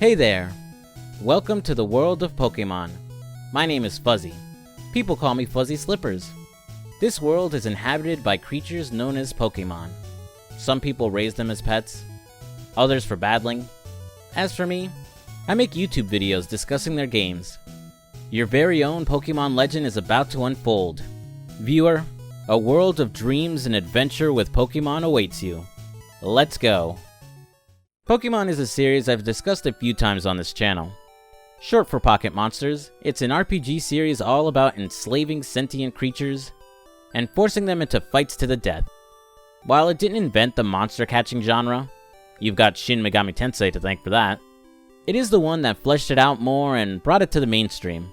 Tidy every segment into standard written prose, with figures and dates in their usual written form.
Hey there! Welcome to the world of Pokemon. My name is Fuzzy. People call me Fuzzy Slippers. This world is inhabited by creatures known as Pokemon. Some people raise them as pets, others for battling. As for me, I make YouTube videos discussing their games. Your very own Pokemon legend is about to unfold. Viewer, a world of dreams and adventure with Pokemon awaits you. Let's go! Pokemon is a series I've discussed a few times on this channel. Short for Pocket Monsters, it's an RPG series all about enslaving sentient creatures and forcing them into fights to the death. While it didn't invent the monster catching genre, you've got Shin Megami Tensei to thank for that, it is the one that fleshed it out more and brought it to the mainstream.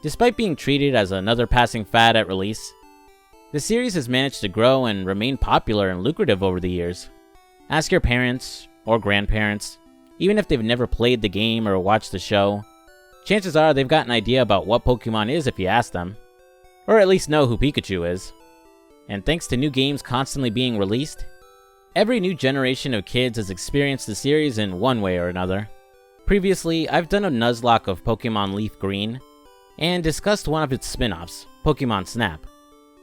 Despite being treated as another passing fad at release, the series has managed to grow and remain popular and lucrative over the years. Ask your parents or grandparents, even if they've never played the game or watched the show, chances are they've got an idea about what Pokemon is if you ask them, or at least know who Pikachu is. And thanks to new games constantly being released, every new generation of kids has experienced the series in one way or another. Previously, I've done a Nuzlocke of Pokemon Leaf Green, and discussed one of its spin-offs, Pokemon Snap,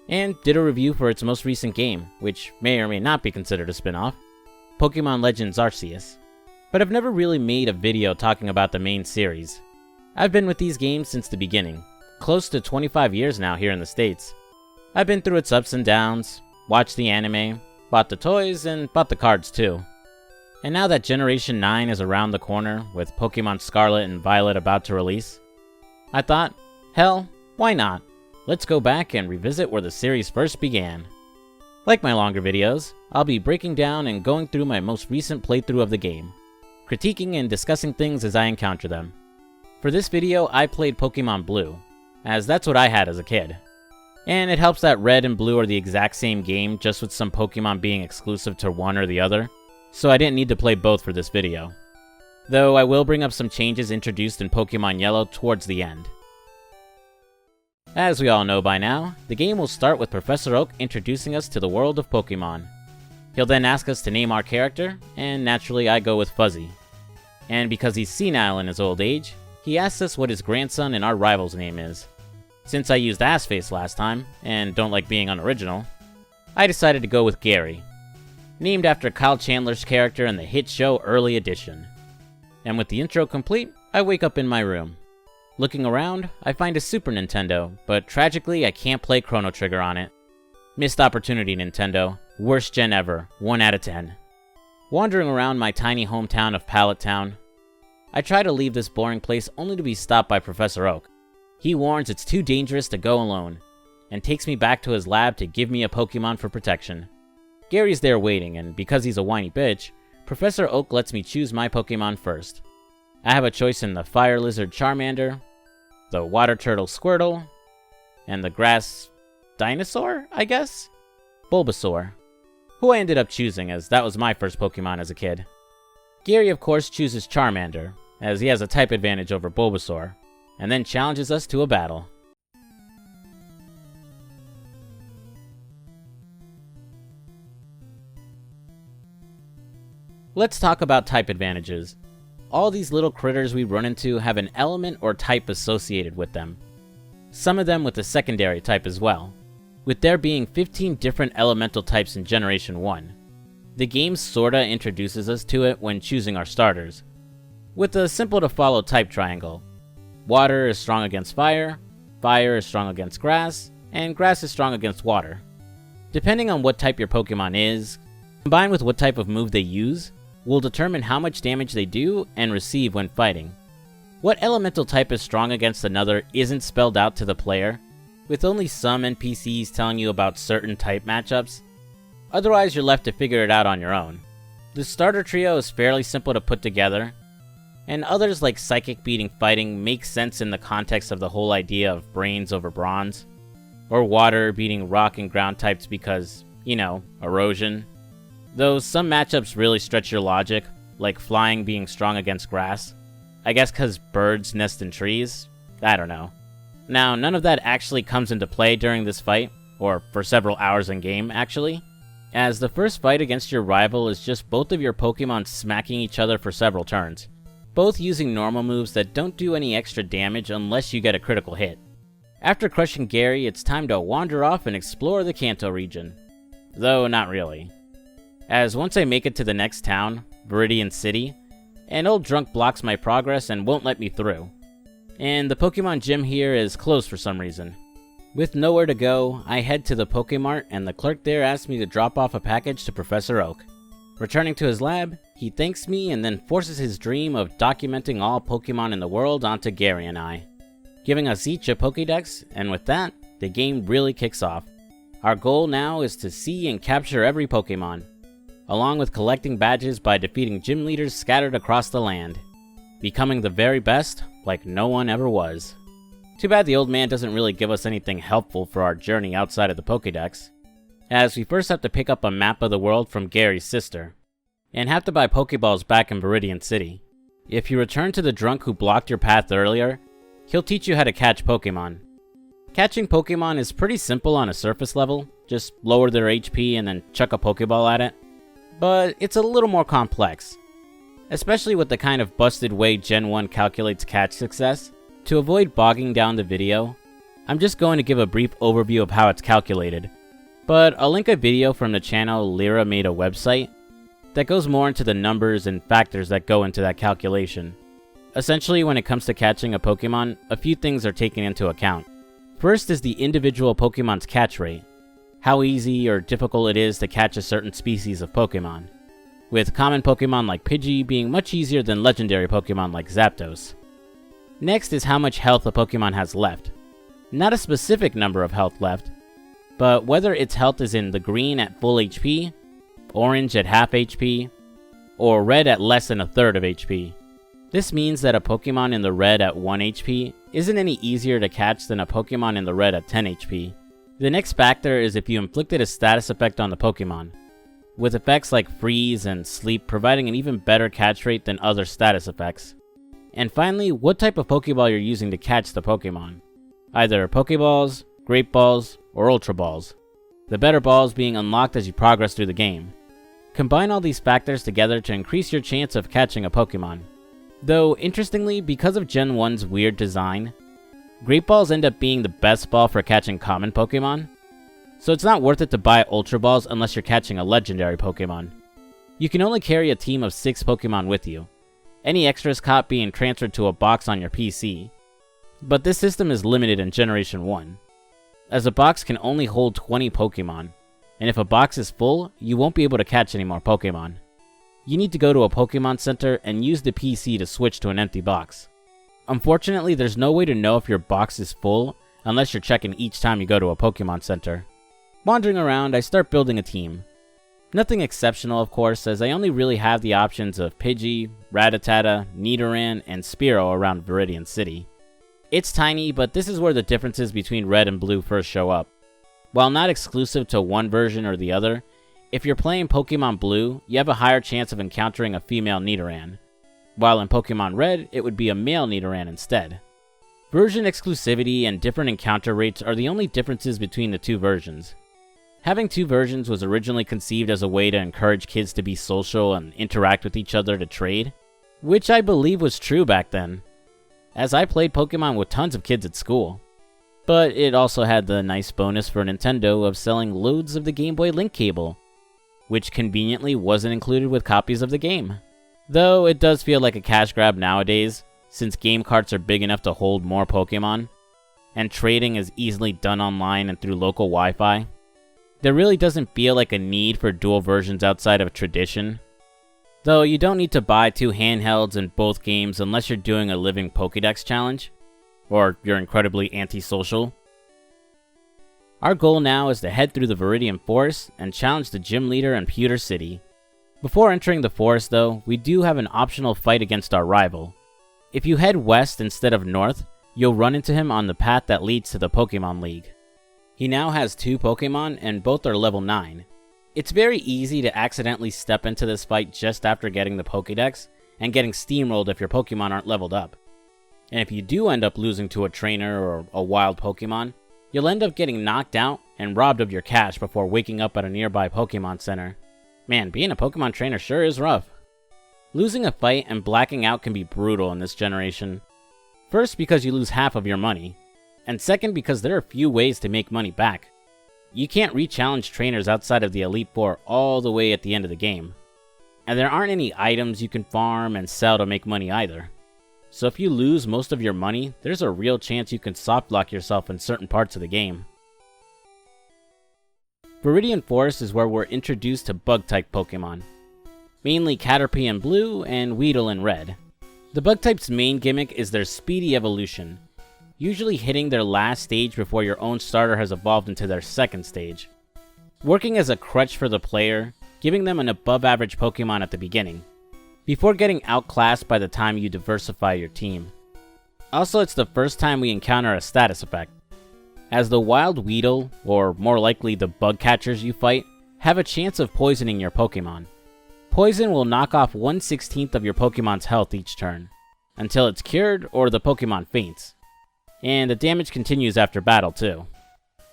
and did a review for its most recent game, which may or may not be considered a spin-off, Pokemon Legends Arceus. But I've never really made a video talking about the main series. I've been with these games since the beginning, close to 25 years now here in the States. I've been through its ups and downs, watched the anime, bought the toys, and bought the cards too. And now that Generation 9 is around the corner, with Pokemon Scarlet and Violet about to release, I thought, hell, why not? Let's go back and revisit where the series first began. Like my longer videos, I'll be breaking down and going through my most recent playthrough of the game, critiquing and discussing things as I encounter them. For this video, I played Pokemon Blue, as that's what I had as a kid. And it helps that Red and Blue are the exact same game, just with some Pokemon being exclusive to one or the other, so I didn't need to play both for this video. Though I will bring up some changes introduced in Pokemon Yellow towards the end. As we all know by now, the game will start with Professor Oak introducing us to the world of Pokemon. He'll then ask us to name our character, and naturally I go with Fuzzy. And because he's senile in his old age, he asks us what his grandson and our rival's name is. Since I used Assface last time, and don't like being unoriginal, I decided to go with Gary, named after Kyle Chandler's character in the hit show Early Edition. And with the intro complete, I wake up in my room. Looking around, I find a Super Nintendo, but tragically I can't play Chrono Trigger on it. Missed opportunity, Nintendo. Worst gen ever, 1 out of 10. Wandering around my tiny hometown of Pallet Town, I try to leave this boring place only to be stopped by Professor Oak. He warns it's too dangerous to go alone, and takes me back to his lab to give me a Pokemon for protection. Gary's there waiting, and because he's a whiny bitch, Professor Oak lets me choose my Pokemon first. I have a choice in the Fire Lizard Charmander, the Water Turtle Squirtle, and the Grass Dinosaur, I guess? Bulbasaur, who I ended up choosing as that was my first Pokemon as a kid. Gary of course chooses Charmander, as he has a type advantage over Bulbasaur, and then challenges us to a battle. Let's talk about type advantages. All these little critters we run into have an element or type associated with them. Some of them with a secondary type as well, with there being 15 different elemental types in Generation 1. The game sorta introduces us to it when choosing our starters, with a simple to follow type triangle. Water is strong against fire, fire is strong against grass, and grass is strong against water. Depending on what type your Pokemon is, combined with what type of move they use, will determine how much damage they do and receive when fighting. What elemental type is strong against another isn't spelled out to the player, with only some NPCs telling you about certain type matchups. Otherwise, you're left to figure it out on your own. The starter trio is fairly simple to put together, and others like Psychic beating Fighting make sense in the context of the whole idea of brains over bronze, or Water beating Rock and Ground types because, erosion. Though some matchups really stretch your logic, like Flying being strong against grass. I guess cause birds nest in trees? I don't know. Now, none of that actually comes into play during this fight, or for several hours in game actually, as the first fight against your rival is just both of your Pokemon smacking each other for several turns. both using normal moves that don't do any extra damage unless you get a critical hit. After crushing Gary, it's time to wander off and explore the Kanto region. Though not really. As once I make it to the next town, Viridian City, an old drunk blocks my progress and won't let me through. And the Pokemon gym here is closed for some reason. With nowhere to go, I head to the Pokemart and the clerk there asks me to drop off a package to Professor Oak. Returning to his lab, he thanks me and then forces his dream of documenting all Pokemon in the world onto Gary and I, giving us each a Pokédex, and with that, the game really kicks off. Our goal now is to see and capture every Pokemon, along with collecting badges by defeating gym leaders scattered across the land, becoming the very best like no one ever was. Too bad the old man doesn't really give us anything helpful for our journey outside of the Pokédex, as we first have to pick up a map of the world from Gary's sister, and have to buy Pokeballs back in Viridian City. If you return to the drunk who blocked your path earlier, he'll teach you how to catch Pokemon. Catching Pokemon is pretty simple on a surface level, just lower their HP and then chuck a Pokeball at it. But it's a little more complex, especially with the kind of busted way Gen 1 calculates catch success. To avoid bogging down the video, I'm just going to give a brief overview of how it's calculated, but I'll link a video from the channel Lyra made a website that goes more into the numbers and factors that go into that calculation. Essentially, when it comes to catching a Pokemon, a few things are taken into account. First is the individual Pokemon's catch rate, how easy or difficult it is to catch a certain species of Pokemon, with common Pokemon like Pidgey being much easier than legendary Pokemon like Zapdos. Next is how much health a Pokemon has left. Not a specific number of health left, but whether its health is in the green at full HP, orange at half HP, or red at less than a third of HP. This means that a Pokemon in the red at 1 HP isn't any easier to catch than a Pokemon in the red at 10 HP. The next factor is if you inflicted a status effect on the Pokemon, with effects like freeze and sleep providing an even better catch rate than other status effects. And finally, what type of Pokeball you're using to catch the Pokemon. Either Pokeballs, Great Balls, or Ultra Balls. The better balls being unlocked as you progress through the game. Combine all these factors together to increase your chance of catching a Pokemon. Though, interestingly, because of Gen 1's weird design, Great Balls end up being the best ball for catching common Pokemon, so it's not worth it to buy Ultra Balls unless you're catching a legendary Pokemon. You can only carry a team of 6 Pokemon with you, any extras caught being transferred to a box on your PC. But this system is limited in Generation 1, as a box can only hold 20 Pokemon, and if a box is full, you won't be able to catch any more Pokemon. You need to go to a Pokemon Center and use the PC to switch to an empty box. Unfortunately, there's no way to know if your box is full unless you're checking each time you go to a Pokemon Center. Wandering around, I start building a team. Nothing exceptional, of course, as I only really have the options of Pidgey, Rattata, Nidoran, and Spearow around Viridian City. It's tiny, but this is where the differences between Red and Blue first show up. While not exclusive to one version or the other, if you're playing Pokemon Blue, you have a higher chance of encountering a female Nidoran, while in Pokemon Red, it would be a male Nidoran instead. Version exclusivity and different encounter rates are the only differences between the two versions. Having two versions was originally conceived as a way to encourage kids to be social and interact with each other to trade, which I believe was true back then, as I played Pokemon with tons of kids at school. But it also had the nice bonus for Nintendo of selling loads of the Game Boy Link cable, which conveniently wasn't included with copies of the game. Though it does feel like a cash grab nowadays, since game carts are big enough to hold more Pokemon, and trading is easily done online and through local Wi-Fi. There really doesn't feel like a need for dual versions outside of tradition. Though you don't need to buy 2 handhelds in both games unless you're doing a living Pokédex challenge, or you're incredibly antisocial. Our goal now is to head through the Viridian Forest and challenge the gym leader in Pewter City. Before entering the forest though, we do have an optional fight against our rival. If you head west instead of north, you'll run into him on the path that leads to the Pokemon League. He now has 2 Pokemon and both are level 9. It's very easy to accidentally step into this fight just after getting the Pokédex and getting steamrolled if your Pokemon aren't leveled up. And if you do end up losing to a trainer or a wild Pokemon, you'll end up getting knocked out and robbed of your cash before waking up at a nearby Pokemon Center. Man, being a Pokemon trainer sure is rough. Losing a fight and blacking out can be brutal in this generation. First, because you lose half of your money, and second, because there are few ways to make money back. You can't re-challenge trainers outside of the Elite Four all the way at the end of the game. And there aren't any items you can farm and sell to make money either. So if you lose most of your money, there's a real chance you can soft lock yourself in certain parts of the game. Viridian Forest is where we're introduced to bug-type Pokemon. Mainly Caterpie in blue and Weedle in red. The bug-type's main gimmick is their speedy evolution, usually hitting their last stage before your own starter has evolved into their second stage. Working as a crutch for the player, giving them an above-average Pokemon at the beginning, before getting outclassed by the time you diversify your team. Also, it's the first time we encounter a status effect, as the Wild Weedle, or more likely the bug catchers you fight, have a chance of poisoning your Pokemon. Poison will knock off 1/16 of your Pokemon's health each turn, until it's cured or the Pokemon faints. And the damage continues after battle too.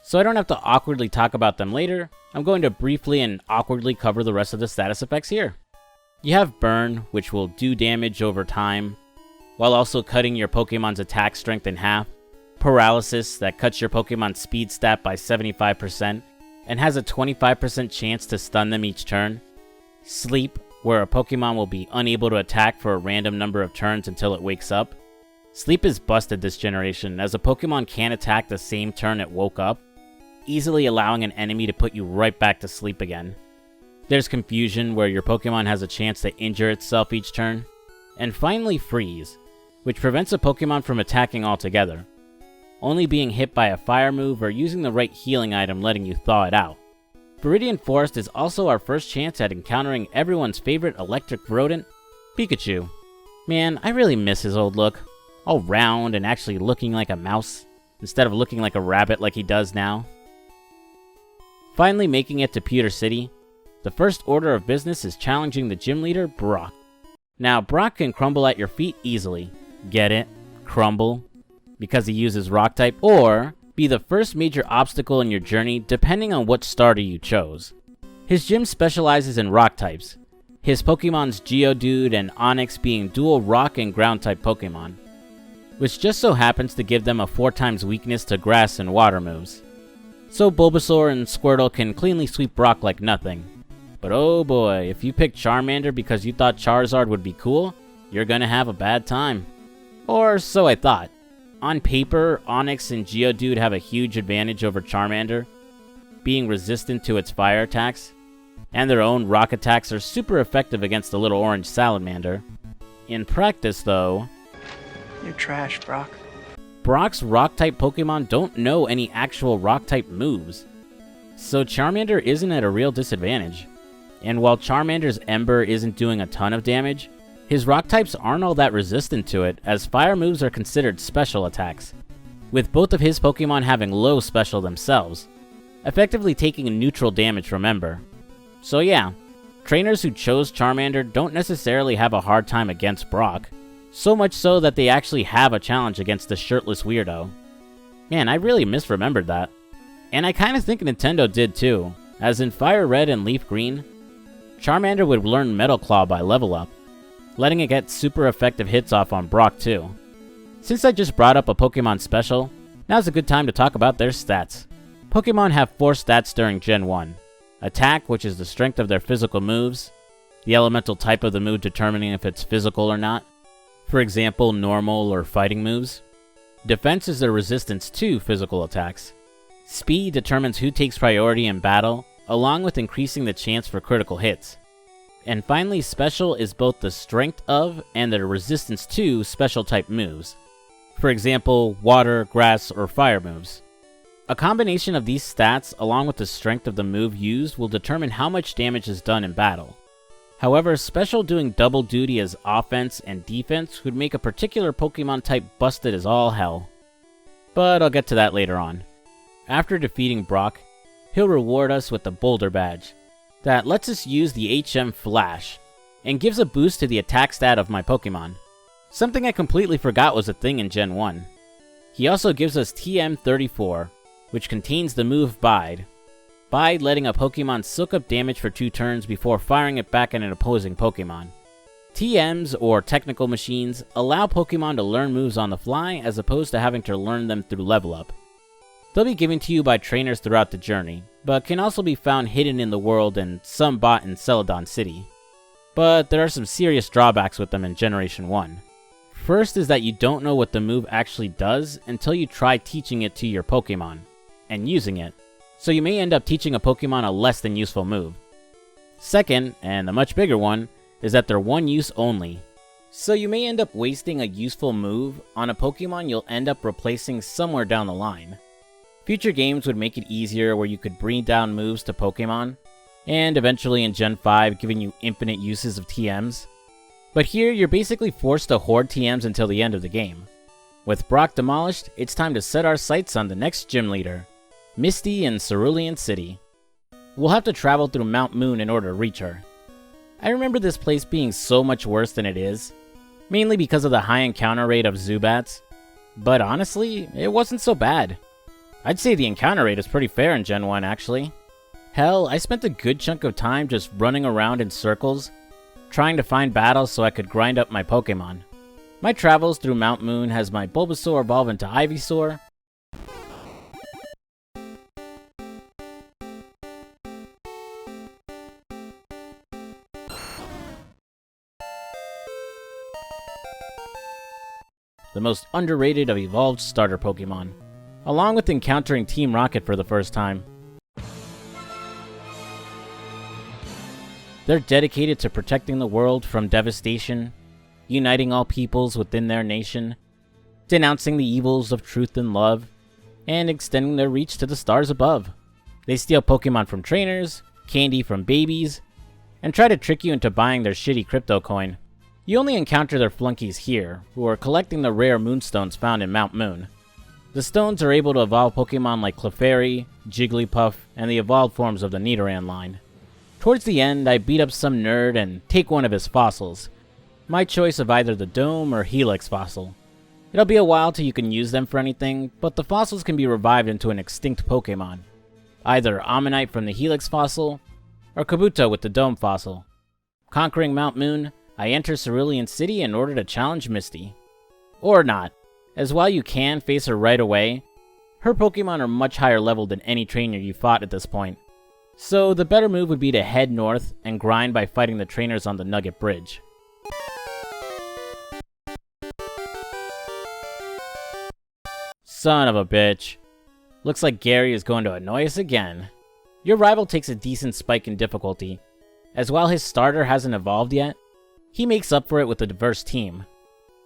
So I don't have to awkwardly talk about them later, I'm going to briefly and awkwardly cover the rest of the status effects here. You have Burn, which will do damage over time, while also cutting your Pokemon's attack strength in half. Paralysis, that cuts your Pokemon's speed stat by 75%, and has a 25% chance to stun them each turn. Sleep, where a Pokemon will be unable to attack for a random number of turns until it wakes up. Sleep is busted this generation, as a Pokemon can't attack the same turn it woke up, easily allowing an enemy to put you right back to sleep again. There's Confusion, where your Pokemon has a chance to injure itself each turn. And finally Freeze, which prevents a Pokemon from attacking altogether, only being hit by a fire move or using the right healing item letting you thaw it out. Viridian Forest is also our first chance at encountering everyone's favorite electric rodent, Pikachu. Man, I really miss his old look. All round and actually looking like a mouse, instead of looking like a rabbit like he does now. Finally making it to Pewter City, the first order of business is challenging the gym leader, Brock. Now, Brock can crumble at your feet easily. Get it? Crumble? Because he uses Rock type, or be the first major obstacle in your journey depending on what starter you chose. His gym specializes in Rock types, his Pokemon's Geodude and Onix being dual Rock and Ground type Pokemon, which just so happens to give them a 4x weakness to Grass and Water moves. So Bulbasaur and Squirtle can cleanly sweep Brock like nothing. But oh boy, if you picked Charmander because you thought Charizard would be cool, you're gonna have a bad time. Or so I thought. On paper, Onix and Geodude have a huge advantage over Charmander, being resistant to its fire attacks, and their own rock attacks are super effective against the little orange Salamander. In practice though, you're trash, Brock. Brock's rock-type Pokemon don't know any actual rock-type moves, so Charmander isn't at a real disadvantage. And while Charmander's Ember isn't doing a ton of damage, his rock types aren't all that resistant to it, as fire moves are considered special attacks, with both of his Pokemon having low special themselves, effectively taking neutral damage from Ember. So yeah, trainers who chose Charmander don't necessarily have a hard time against Brock, so much so that they actually have a challenge against the shirtless weirdo. Man, I really misremembered that. And I kinda think Nintendo did too, as in Fire Red and Leaf Green, Charmander would learn Metal Claw by level up, letting it get super effective hits off on Brock too. Since I just brought up a Pokemon special, now's a good time to talk about their stats. Pokemon have 4 stats during Gen 1. Attack, which is the strength of their physical moves, the elemental type of the move determining if it's physical or not, for example, normal or fighting moves. Defense is their resistance to physical attacks. Speed determines who takes priority in battle, along with increasing the chance for critical hits. And finally, Special is both the strength of and the resistance to special type moves. For example, water, grass, or fire moves. A combination of these stats along with the strength of the move used will determine how much damage is done in battle. However, Special doing double duty as offense and defense would make a particular Pokemon type busted as all hell. But I'll get to that later on. After defeating Brock, he'll reward us with the Boulder Badge that lets us use the HM Flash and gives a boost to the attack stat of my Pokemon. Something I completely forgot was a thing in Gen 1. He also gives us TM34, which contains the move Bide. Bide letting a Pokemon soak up damage for 2 turns before firing it back at an opposing Pokemon. TMs, or technical machines, allow Pokemon to learn moves on the fly as opposed to having to learn them through level up. They'll be given to you by trainers throughout the journey, but can also be found hidden in the world and some bought in Celadon City. But there are some serious drawbacks with them in Generation 1. First is that you don't know what the move actually does until you try teaching it to your Pokemon, and using it, so you may end up teaching a Pokemon a less than useful move. Second, and the much bigger one, is that they're one use only. So you may end up wasting a useful move on a Pokemon you'll end up replacing somewhere down the line. Future games would make it easier where you could breed down moves to Pokemon, and eventually in Gen 5 giving you infinite uses of TMs. But here you're basically forced to hoard TMs until the end of the game. With Brock demolished, it's time to set our sights on the next gym leader, Misty in Cerulean City. We'll have to travel through Mount Moon in order to reach her. I remember this place being so much worse than it is, mainly because of the high encounter rate of Zubats, but honestly, it wasn't so bad. I'd say the encounter rate is pretty fair in Gen 1 actually. Hell, I spent a good chunk of time just running around in circles, trying to find battles so I could grind up my Pokemon. My travels through Mount Moon has my Bulbasaur evolve into Ivysaur, the most underrated of evolved starter Pokemon, along with encountering Team Rocket for the first time. They're dedicated to protecting the world from devastation, uniting all peoples within their nation, denouncing the evils of truth and love, and extending their reach to the stars above. They steal Pokemon from trainers, candy from babies, and try to trick you into buying their shitty crypto coin. You only encounter their flunkies here, who are collecting the rare Moonstones found in Mount Moon. The stones are able to evolve Pokemon like Clefairy, Jigglypuff, and the evolved forms of the Nidoran line. Towards the end, I beat up some nerd and take one of his fossils. My choice of either the Dome or Helix fossil. It'll be a while till you can use them for anything, but the fossils can be revived into an extinct Pokemon. Either Ammonite from the Helix fossil, or Kabuto with the Dome fossil. Conquering Mount Moon, I enter Cerulean City in order to challenge Misty. Or not, as while you can face her right away, her Pokemon are much higher level than any trainer you fought at this point. So the better move would be to head north and grind by fighting the trainers on the Nugget Bridge. Son of a bitch. Looks like Gary is going to annoy us again. Your rival takes a decent spike in difficulty, as while his starter hasn't evolved yet, he makes up for it with a diverse team.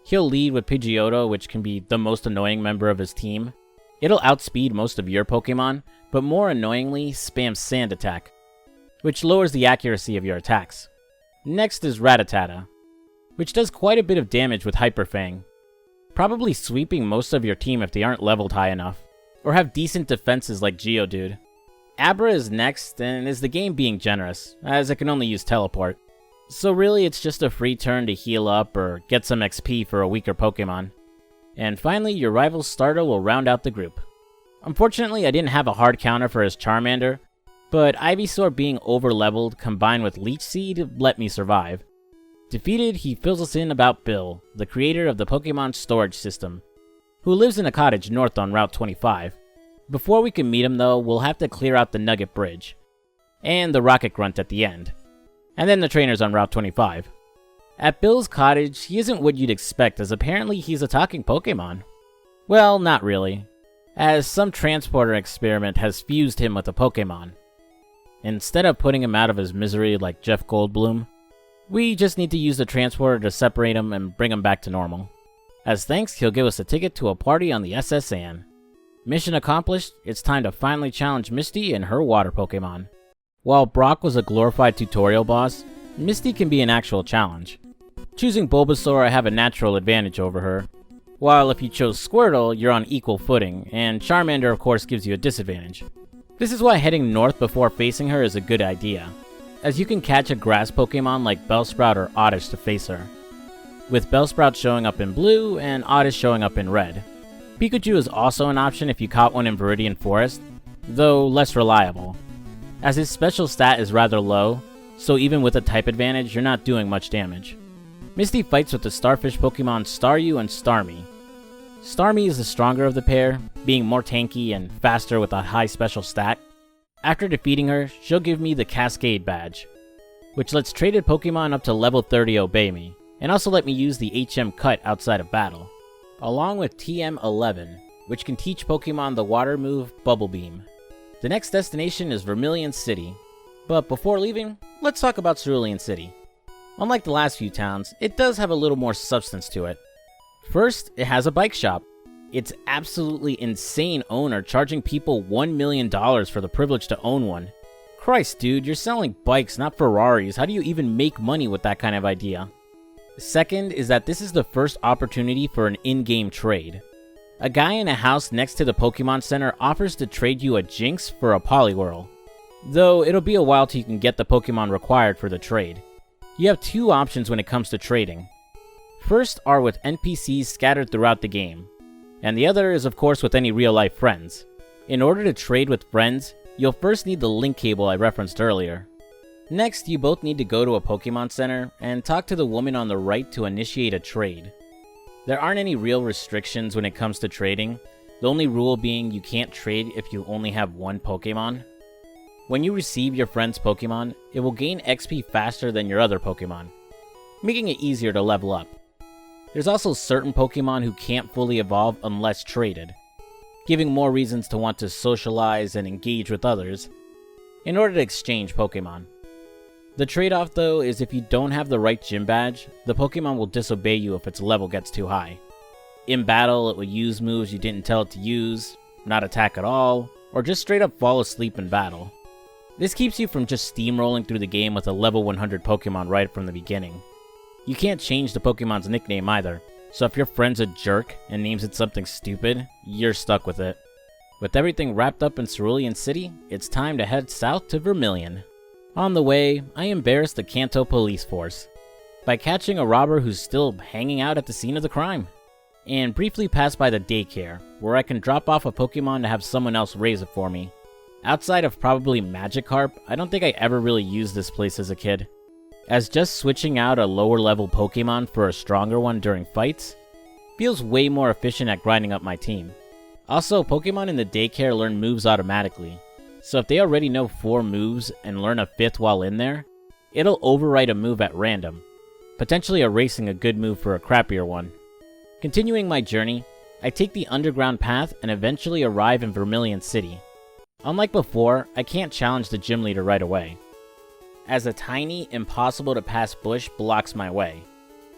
He'll lead with Pidgeotto, which can be the most annoying member of his team. It'll outspeed most of your Pokemon, but more annoyingly spams Sand Attack, which lowers the accuracy of your attacks. Next is Rattata, which does quite a bit of damage with Hyper Fang, probably sweeping most of your team if they aren't leveled high enough, or have decent defenses like Geodude. Abra is next, and is the game being generous, as it can only use Teleport. So really it's just a free turn to heal up or get some XP for a weaker Pokemon. And finally, your rival's starter will round out the group. Unfortunately, I didn't have a hard counter for his Charmander, but Ivysaur being over-leveled combined with Leech Seed let me survive. Defeated, he fills us in about Bill, the creator of the Pokemon storage system, who lives in a cottage north on Route 25. Before we can meet him though, we'll have to clear out the Nugget Bridge, and the Rocket Grunt at the end, and then the trainers on Route 25. At Bill's cottage, he isn't what you'd expect, as apparently he's a talking Pokemon. Well, not really, as some transporter experiment has fused him with a Pokemon. Instead of putting him out of his misery like Jeff Goldblum, we just need to use the transporter to separate him and bring him back to normal. As thanks, he'll give us a ticket to a party on the SS Anne. Mission accomplished, it's time to finally challenge Misty and her water Pokemon. While Brock was a glorified tutorial boss, Misty can be an actual challenge. Choosing Bulbasaur, I have a natural advantage over her, while if you chose Squirtle, you're on equal footing, and Charmander of course gives you a disadvantage. This is why heading north before facing her is a good idea, as you can catch a grass Pokemon like Bellsprout or Oddish to face her, with Bellsprout showing up in blue and Oddish showing up in red. Pikachu is also an option if you caught one in Viridian Forest, though less reliable, as his special stat is rather low, so even with a type advantage, you're not doing much damage. Misty fights with the starfish Pokemon Staryu and Starmie. Starmie is the stronger of the pair, being more tanky and faster with a high special stat. After defeating her, she'll give me the Cascade badge, which lets traded Pokemon up to level 30 obey me, and also let me use the HM Cut outside of battle, along with TM11, which can teach Pokemon the water move Bubble Beam. The next destination is Vermilion City, but before leaving, let's talk about Cerulean City. Unlike the last few towns, it does have a little more substance to it. First, it has a bike shop. It's absolutely insane owner charging people $1 million for the privilege to own one. Christ, dude, you're selling bikes, not Ferraris. How do you even make money with that kind of idea? Second is that this is the first opportunity for an in-game trade. A guy in a house next to the Pokemon Center offers to trade you a Jinx for a Poliwhirl, though it'll be a while till you can get the Pokemon required for the trade. You have two options when it comes to trading. First are with NPCs scattered throughout the game, and the other is of course with any real-life friends. In order to trade with friends, you'll first need the link cable I referenced earlier. Next, you both need to go to a Pokemon Center and talk to the woman on the right to initiate a trade. There aren't any real restrictions when it comes to trading, the only rule being you can't trade if you only have one Pokemon. When you receive your friend's Pokemon, it will gain XP faster than your other Pokemon, making it easier to level up. There's also certain Pokemon who can't fully evolve unless traded, giving more reasons to want to socialize and engage with others in order to exchange Pokemon. The trade-off though is if you don't have the right gym badge, the Pokemon will disobey you if its level gets too high. In battle, it will use moves you didn't tell it to use, not attack at all, or just straight up fall asleep in battle. This keeps you from just steamrolling through the game with a level 100 Pokemon right from the beginning. You can't change the Pokemon's nickname either, so if your friend's a jerk and names it something stupid, you're stuck with it. With everything wrapped up in Cerulean City, it's time to head south to Vermilion. On the way, I embarrassed the Kanto police force by catching a robber who's still hanging out at the scene of the crime, and briefly pass by the daycare, where I can drop off a Pokemon to have someone else raise it for me. Outside of probably Magikarp, I don't think I ever really used this place as a kid, as just switching out a lower level Pokemon for a stronger one during fights feels way more efficient at grinding up my team. Also, Pokemon in the daycare learn moves automatically, so if they already know 4 moves and learn a 5th while in there, it'll overwrite a move at random, potentially erasing a good move for a crappier one. Continuing my journey, I take the underground path and eventually arrive in Vermilion City. Unlike before, I can't challenge the gym leader right away, as a tiny, impossible to pass bush blocks my way,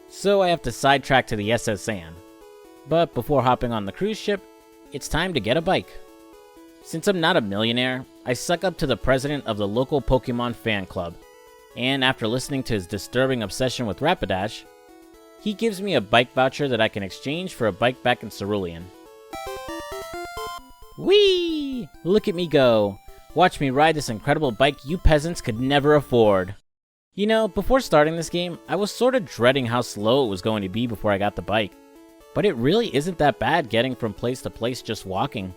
so I have to sidetrack to the SS Anne. But before hopping on the cruise ship, it's time to get a bike. Since I'm not a millionaire, I suck up to the president of the local Pokemon fan club, and after listening to his disturbing obsession with Rapidash, he gives me a bike voucher that I can exchange for a bike back in Cerulean. Whee! Look at me go. Watch me ride this incredible bike you peasants could never afford. You know, before starting this game, I was sort of dreading how slow it was going to be before I got the bike. But it really isn't that bad getting from place to place just walking.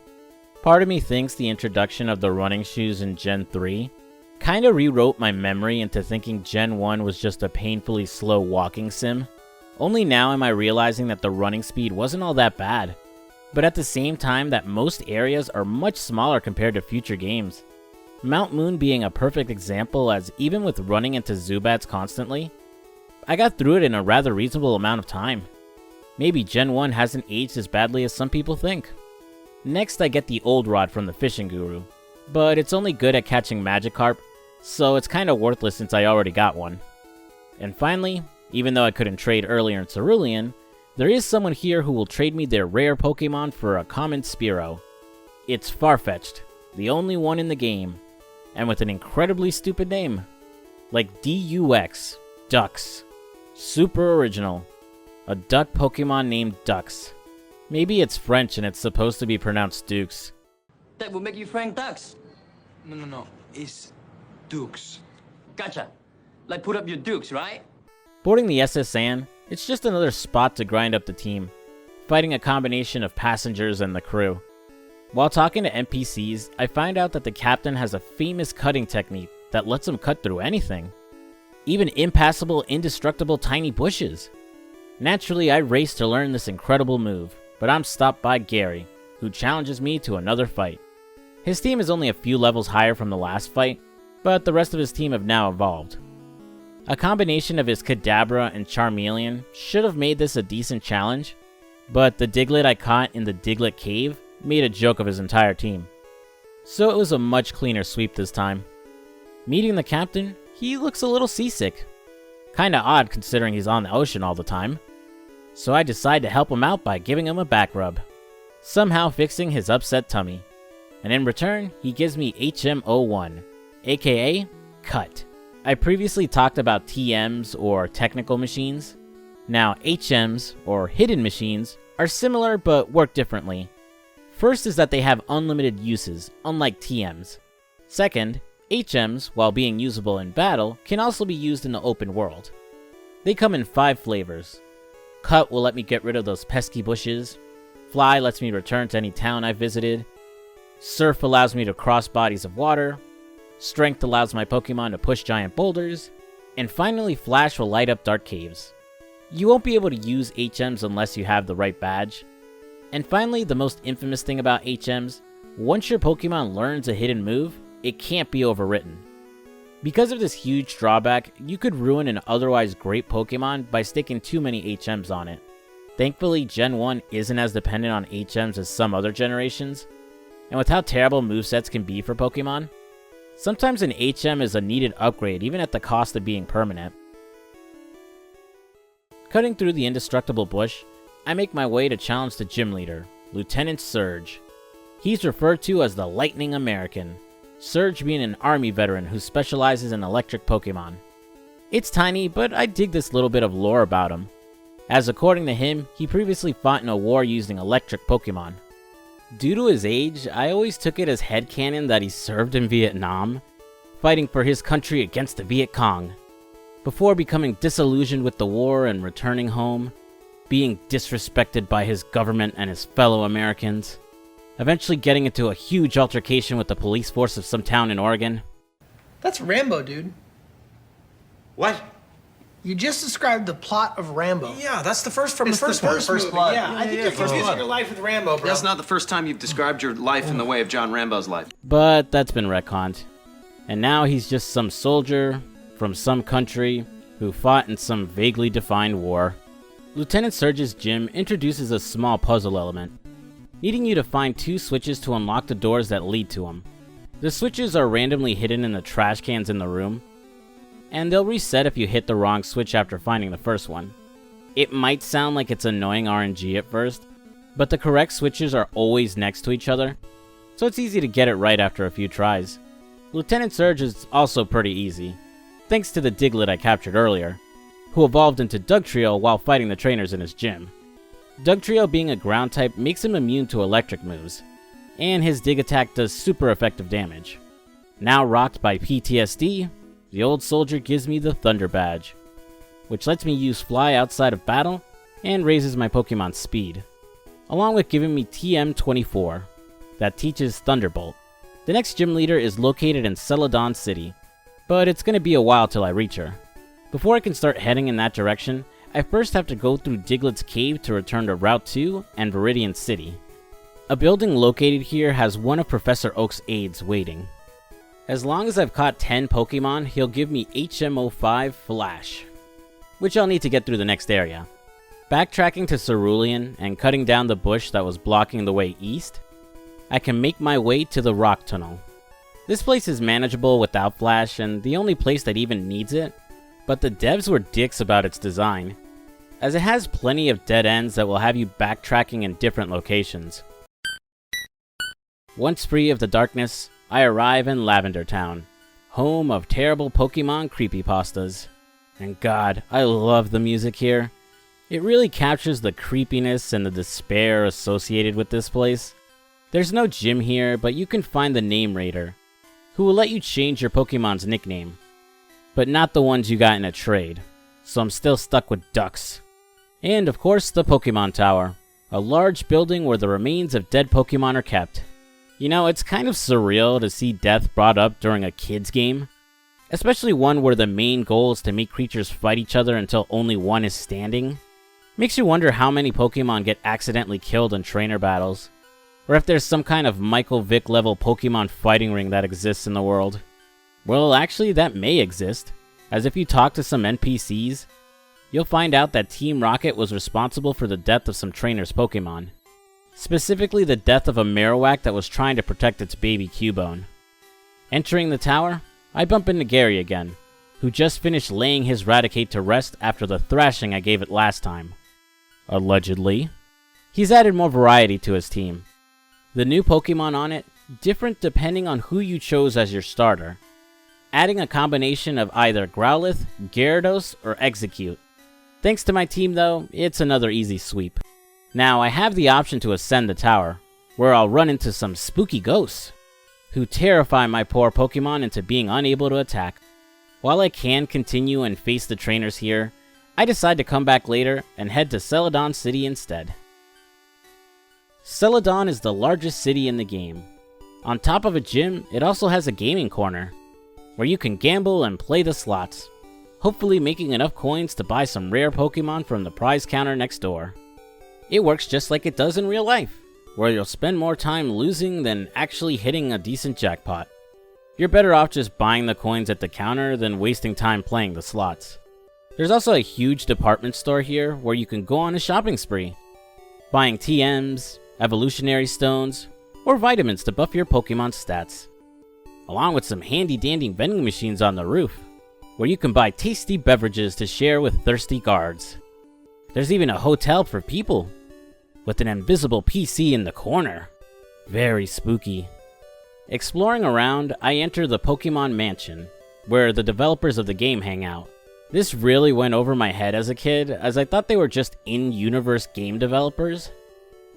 Part of me thinks the introduction of the running shoes in Gen 3 kinda rewrote my memory into thinking Gen 1 was just a painfully slow walking sim. Only now am I realizing that the running speed wasn't all that bad, but at the same time that most areas are much smaller compared to future games. Mount Moon being a perfect example, as even with running into Zubats constantly, I got through it in a rather reasonable amount of time. Maybe Gen 1 hasn't aged as badly as some people think. Next I get the Old Rod from the Fishing Guru, but it's only good at catching Magikarp, so it's kinda worthless since I already got one. And finally, even though I couldn't trade earlier in Cerulean, there is someone here who will trade me their rare Pokemon for a common Spearow. It's Farfetch'd, the only one in the game, and with an incredibly stupid name. Like DUX, Ducks. Super original. A duck Pokemon named Dux. Maybe it's French and it's supposed to be pronounced Dukes. That will make you Frank Dux. No. It's Dukes. Gotcha. Like put up your dukes, right? Boarding the SS Anne, it's just another spot to grind up the team, fighting a combination of passengers and the crew. While talking to NPCs, I find out that the captain has a famous cutting technique that lets him cut through anything. even impassable, indestructible tiny bushes. Naturally, I race to learn this incredible move, but I'm stopped by Gary, who challenges me to another fight. His team is only a few levels higher from the last fight, but the rest of his team have now evolved. A combination of his Kadabra and Charmeleon should have made this a decent challenge, but the Diglett I caught in the Diglett Cave made a joke of his entire team. So it was a much cleaner sweep this time. Meeting the captain, he looks a little seasick. Kinda odd considering he's on the ocean all the time. So I decide to help him out by giving him a back rub, somehow fixing his upset tummy. And in return, he gives me HM01, aka Cut. I previously talked about TMs or technical machines. Now HMs or hidden machines are similar but work differently. First is that they have unlimited uses, unlike TMs. Second, HMs, while being usable in battle, can also be used in the open world. They come in 5 flavors. Cut will let me get rid of those pesky bushes. Fly lets me return to any town I visited. Surf allows me to cross bodies of water. Strength allows my Pokemon to push giant boulders. And finally, Flash will light up dark caves. You won't be able to use HMs unless you have the right badge. And finally, the most infamous thing about HMs, once your Pokemon learns a hidden move, it can't be overwritten. Because of this huge drawback, you could ruin an otherwise great Pokemon by sticking too many HMs on it. Thankfully, Gen 1 isn't as dependent on HMs as some other generations, and with how terrible movesets can be for Pokemon, sometimes an HM is a needed upgrade even at the cost of being permanent. Cutting through the indestructible bush, I make my way to challenge the gym leader, Lieutenant Surge. He's referred to as the Lightning American, Surge being an army veteran who specializes in electric Pokemon. It's tiny, but I dig this little bit of lore about him, as according to him, he previously fought in a war using electric Pokemon. Due to his age, I always took it as headcanon that he served in Vietnam, fighting for his country against the Viet Cong, before becoming disillusioned with the war and returning home, being disrespected by his government and his fellow Americans, eventually getting into a huge altercation with the police force of some town in Oregon. That's Rambo, dude. What? You just described the plot of Rambo. Yeah, that's the first from It's the first the one. first First movie. Blood. Yeah, I think you're confusing your life with Rambo, bro. That's not the first time you've described your life in the way of John Rambo's life. But that's been retconned. And now he's just some soldier from some country who fought in some vaguely defined war. Lieutenant Surge's gym introduces a small puzzle element, needing you to find 2 switches to unlock the doors that lead to them. The switches are randomly hidden in the trash cans in the room, and they'll reset if you hit the wrong switch after finding the first one. It might sound like it's annoying RNG at first, but the correct switches are always next to each other, so it's easy to get it right after a few tries. Lieutenant Surge is also pretty easy, thanks to the Diglett I captured earlier, who evolved into Dugtrio while fighting the trainers in his gym. Dugtrio being a ground type makes him immune to electric moves, and his dig attack does super effective damage. Now rocked by PTSD, the old soldier gives me the Thunder Badge, which lets me use Fly outside of battle and raises my Pokemon's speed, along with giving me TM24, that teaches Thunderbolt. The next gym leader is located in Celadon City, but it's going to be a while till I reach her. Before I can start heading in that direction, I first have to go through Diglett's Cave to return to Route 2 and Viridian City. A building located here has one of Professor Oak's aides waiting. As long as I've caught 10 Pokemon, he'll give me HM05 Flash, which I'll need to get through the next area. Backtracking to Cerulean and cutting down the bush that was blocking the way east, I can make my way to the Rock Tunnel. This place is manageable without Flash and the only place that even needs it, but the devs were dicks about its design, as it has plenty of dead ends that will have you backtracking in different locations. Once free of the darkness, I arrive in Lavender Town, home of terrible Pokemon creepypastas. And God, I love the music here. It really captures the creepiness and the despair associated with this place. There's no gym here, but you can find the Name Raider, who will let you change your Pokemon's nickname, but not the ones you got in a trade, so I'm still stuck with Ducks. And of course, the Pokemon Tower, a large building where the remains of dead Pokemon are kept. You know, it's kind of surreal to see death brought up during a kid's game, especially one where the main goal is to make creatures fight each other until only one is standing. Makes you wonder how many Pokemon get accidentally killed in trainer battles, or if there's some kind of Michael Vick level Pokemon fighting ring that exists in the world. Well, actually that may exist, as if you talk to some NPCs, you'll find out that Team Rocket was responsible for the death of some trainers' Pokemon. Specifically the death of a Marowak that was trying to protect its baby Cubone. Entering the tower, I bump into Gary again, who just finished laying his Raticate to rest after the thrashing I gave it last time. Allegedly. He's added more variety to his team. The new Pokemon on it, different depending on who you chose as your starter. Adding a combination of either Growlithe, Gyarados, or Execute. Thanks to my team though, it's another easy sweep. Now I have the option to ascend the tower, where I'll run into some spooky ghosts, who terrify my poor Pokemon into being unable to attack. While I can continue and face the trainers here, I decide to come back later and head to Celadon City instead. Celadon is the largest city in the game. On top of a gym, it also has a gaming corner, where you can gamble and play the slots, hopefully making enough coins to buy some rare Pokemon from the prize counter next door. It works just like it does in real life, where you'll spend more time losing than actually hitting a decent jackpot. You're better off just buying the coins at the counter than wasting time playing the slots. There's also a huge department store here where you can go on a shopping spree, buying TMs, evolutionary stones, or vitamins to buff your Pokemon stats, along with some handy dandy vending machines on the roof, where you can buy tasty beverages to share with thirsty guards. There's even a hotel for people, with an invisible PC in the corner. Very spooky. Exploring around, I enter the Pokemon Mansion, where the developers of the game hang out. This really went over my head as a kid, as I thought they were just in-universe game developers.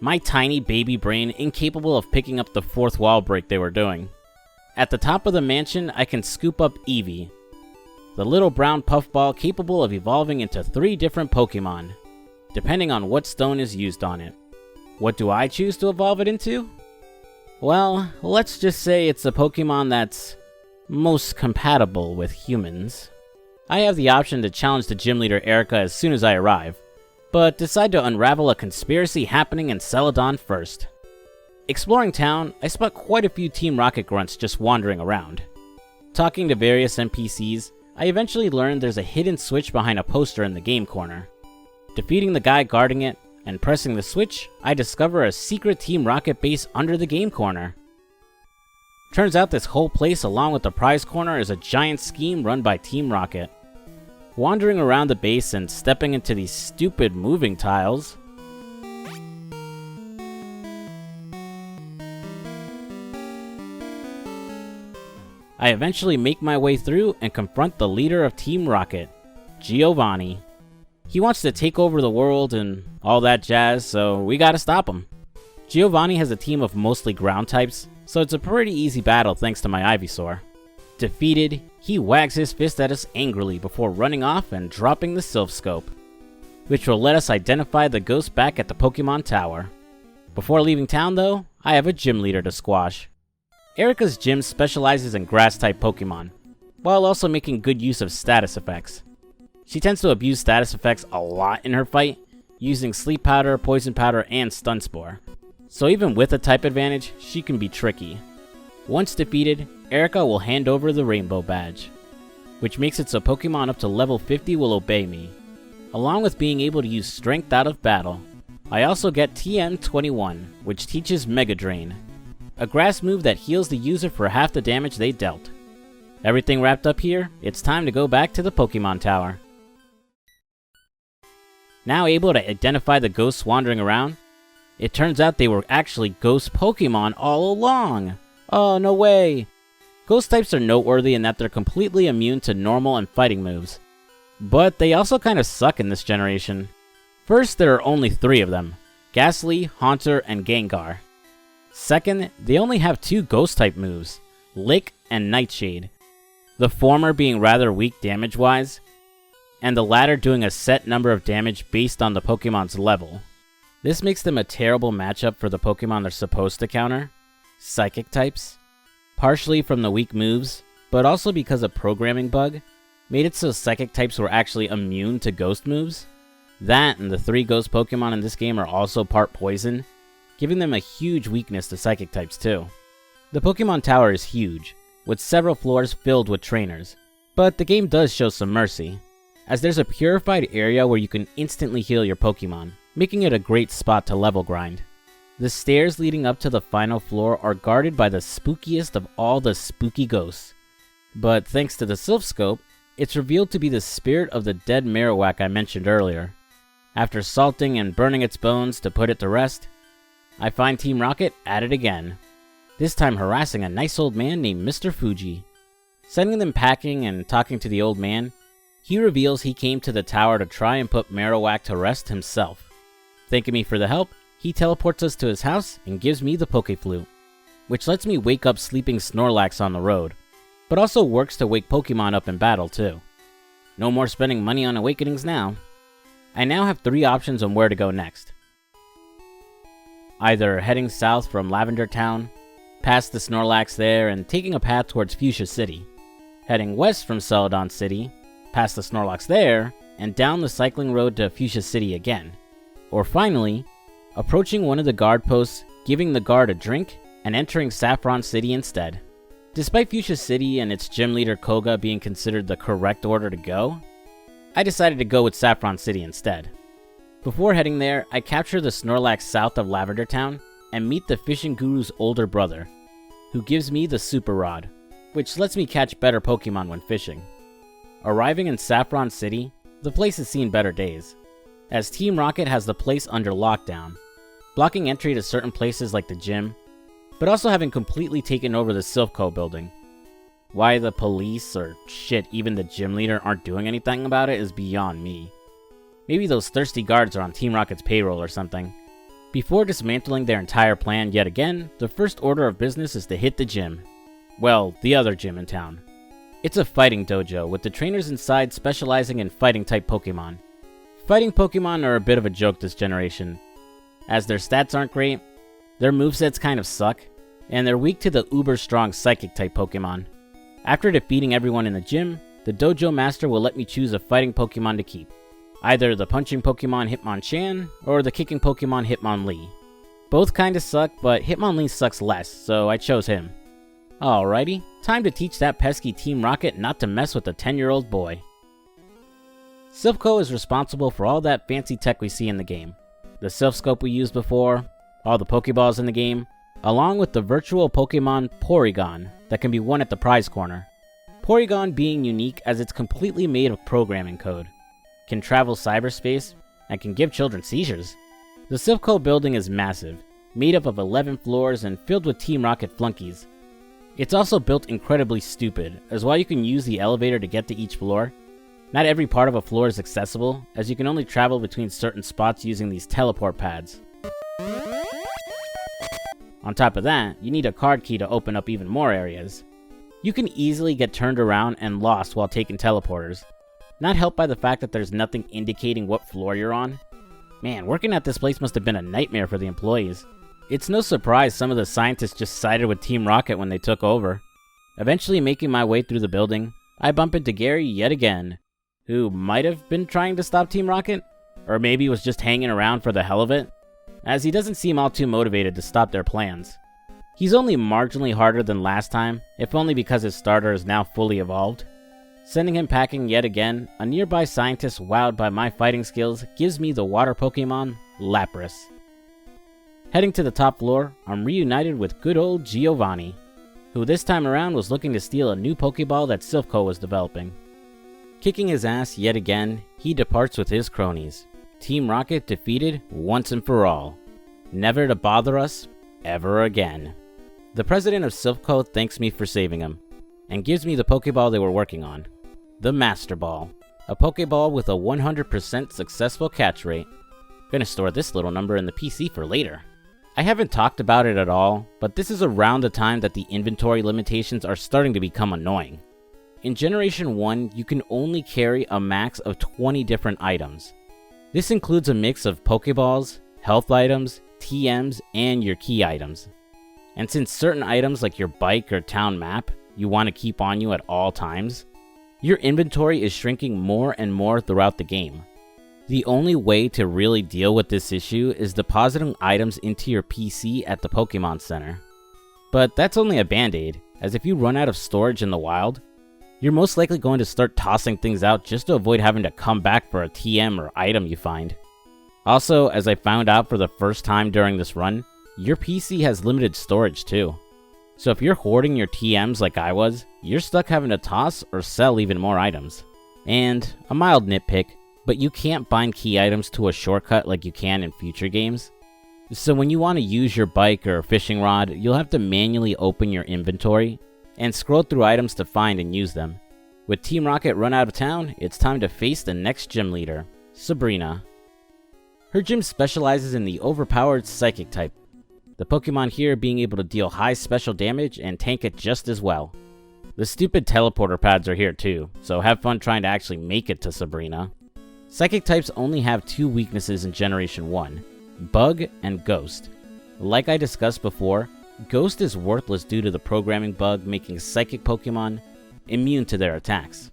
My tiny baby brain incapable of picking up the fourth wall break they were doing. At the top of the mansion, I can scoop up Eevee, the little brown puffball capable of evolving into 3 different Pokemon, depending on what stone is used on it. What do I choose to evolve it into? Well, let's just say it's a Pokemon that's most compatible with humans. I have the option to challenge the gym leader Erica as soon as I arrive, but decide to unravel a conspiracy happening in Celadon first. Exploring town, I spot quite a few Team Rocket grunts just wandering around. Talking to various NPCs, I eventually learned there's a hidden switch behind a poster in the game corner. Defeating the guy guarding it, and pressing the switch, I discover a secret Team Rocket base under the game corner. Turns out this whole place along with the prize corner is a giant scheme run by Team Rocket. Wandering around the base and stepping into these stupid moving tiles, I eventually make my way through and confront the leader of Team Rocket, Giovanni. He wants to take over the world and all that jazz, so we gotta stop him. Giovanni has a team of mostly ground types, so it's a pretty easy battle thanks to my Ivysaur. Defeated, he wags his fist at us angrily before running off and dropping the Silph Scope, which will let us identify the ghost back at the Pokemon Tower. Before leaving town though, I have a gym leader to squash. Erica's gym specializes in grass-type Pokemon, while also making good use of status effects. She tends to abuse status effects a lot in her fight, using Sleep Powder, Poison Powder, and Stun Spore. So even with a type advantage, she can be tricky. Once defeated, Erica will hand over the Rainbow Badge, which makes it so Pokemon up to level 50 will obey me, along with being able to use Strength out of battle. I also get TM21, which teaches Mega Drain, a grass move that heals the user for half the damage they dealt. Everything wrapped up here, it's time to go back to the Pokemon Tower. Now able to identify the ghosts wandering around, it turns out they were actually ghost Pokemon all along! Oh, no way! Ghost types are noteworthy in that they're completely immune to normal and fighting moves. But they also kinda suck in this generation. First, there are only 3 of them, Ghastly, Haunter, and Gengar. Second, they only have 2 ghost type moves, Lick and Nightshade, the former being rather weak damage-wise, and the latter doing a set number of damage based on the Pokemon's level. This makes them a terrible matchup for the Pokemon they're supposed to counter, Psychic types, partially from the weak moves, but also because a programming bug made it so psychic types were actually immune to ghost moves. That and the 3 ghost Pokemon in this game are also part poison, giving them a huge weakness to psychic types too. The Pokemon Tower is huge, with several floors filled with trainers, but the game does show some mercy, as there's a purified area where you can instantly heal your Pokemon, making it a great spot to level grind. The stairs leading up to the final floor are guarded by the spookiest of all the spooky ghosts, but thanks to the Silph Scope, it's revealed to be the spirit of the dead Marowak I mentioned earlier. After salting and burning its bones to put it to rest, I find Team Rocket at it again, this time harassing a nice old man named Mr. Fuji. Sending them packing and talking to the old man, he reveals he came to the tower to try and put Marowak to rest himself. Thanking me for the help, he teleports us to his house and gives me the Pokeflute, which lets me wake up sleeping Snorlax on the road, but also works to wake Pokemon up in battle too. No more spending money on awakenings now. I now have 3 options on where to go next. Either heading south from Lavender Town, past the Snorlax there and taking a path towards Fuchsia City, heading west from Celadon City, past the Snorlax there, and down the cycling road to Fuchsia City again. Or finally, approaching one of the guard posts, giving the guard a drink, and entering Saffron City instead. Despite Fuchsia City and its gym leader Koga being considered the correct order to go, I decided to go with Saffron City instead. Before heading there, I capture the Snorlax south of Lavender Town and meet the fishing guru's older brother, who gives me the Super Rod, which lets me catch better Pokemon when fishing. Arriving in Saffron City, the place has seen better days, as Team Rocket has the place under lockdown, blocking entry to certain places like the gym, but also having completely taken over the Silph Co building. Why the police, or shit, even the gym leader aren't doing anything about it is beyond me. Maybe those thirsty guards are on Team Rocket's payroll or something. Before dismantling their entire plan yet again, the first order of business is to hit the gym. Well, the other gym in town. It's a fighting dojo, with the trainers inside specializing in fighting type Pokemon. Fighting Pokemon are a bit of a joke this generation, as their stats aren't great, their movesets kind of suck, and they're weak to the uber strong psychic type Pokemon. After defeating everyone in the gym, the dojo master will let me choose a fighting Pokemon to keep. Either the punching Pokemon Hitmonchan, or the kicking Pokemon Hitmonlee. Both kinda suck, but Hitmonlee sucks less, so I chose him. Alrighty, time to teach that pesky Team Rocket not to mess with a 10-year-old boy. Silph Co is responsible for all that fancy tech we see in the game. The Silph Scope we used before, all the Pokeballs in the game, along with the virtual Pokemon Porygon that can be won at the prize corner. Porygon being unique as it's completely made of programming code, can travel cyberspace, and can give children seizures. The Silph Co building is massive, made up of 11 floors and filled with Team Rocket flunkies. It's also built incredibly stupid, as while you can use the elevator to get to each floor, not every part of a floor is accessible, as you can only travel between certain spots using these teleport pads. On top of that, you need a card key to open up even more areas. You can easily get turned around and lost while taking teleporters, not helped by the fact that there's nothing indicating what floor you're on. Man, working at this place must have been a nightmare for the employees. It's no surprise some of the scientists just sided with Team Rocket when they took over. Eventually making my way through the building, I bump into Gary yet again, who might have been trying to stop Team Rocket, or maybe was just hanging around for the hell of it, as he doesn't seem all too motivated to stop their plans. He's only marginally harder than last time, if only because his starter is now fully evolved. Sending him packing yet again, a nearby scientist wowed by my fighting skills gives me the water Pokemon, Lapras. Heading to the top floor, I'm reunited with good old Giovanni, who this time around was looking to steal a new Pokeball that Silph Co was developing. Kicking his ass yet again, he departs with his cronies. Team Rocket defeated once and for all. Never to bother us ever again. The president of Silph Co thanks me for saving him, and gives me the Pokeball they were working on. The Master Ball. A Pokeball with a 100% successful catch rate. Gonna store this little number in the PC for later. I haven't talked about it at all, but this is around the time that the inventory limitations are starting to become annoying. In Generation 1, you can only carry a max of 20 different items. This includes a mix of Pokeballs, health items, TMs, and your key items. And since certain items like your bike or town map you want to keep on you at all times, your inventory is shrinking more and more throughout the game. The only way to really deal with this issue is depositing items into your PC at the Pokemon Center. But that's only a band-aid, as if you run out of storage in the wild, you're most likely going to start tossing things out just to avoid having to come back for a TM or item you find. Also, as I found out for the first time during this run, your PC has limited storage too. So if you're hoarding your TMs like I was, you're stuck having to toss or sell even more items. And, a mild nitpick, but you can't bind key items to a shortcut like you can in future games. So when you want to use your bike or fishing rod, you'll have to manually open your inventory and scroll through items to find and use them. With Team Rocket run out of town, it's time to face the next gym leader, Sabrina. Her gym specializes in the overpowered Psychic type, the Pokemon here being able to deal high special damage and tank it just as well. The stupid teleporter pads are here too, so have fun trying to actually make it to Sabrina. Psychic types only have 2 weaknesses in Generation 1, Bug and Ghost. Like I discussed before, Ghost is worthless due to the programming bug making Psychic Pokemon immune to their attacks.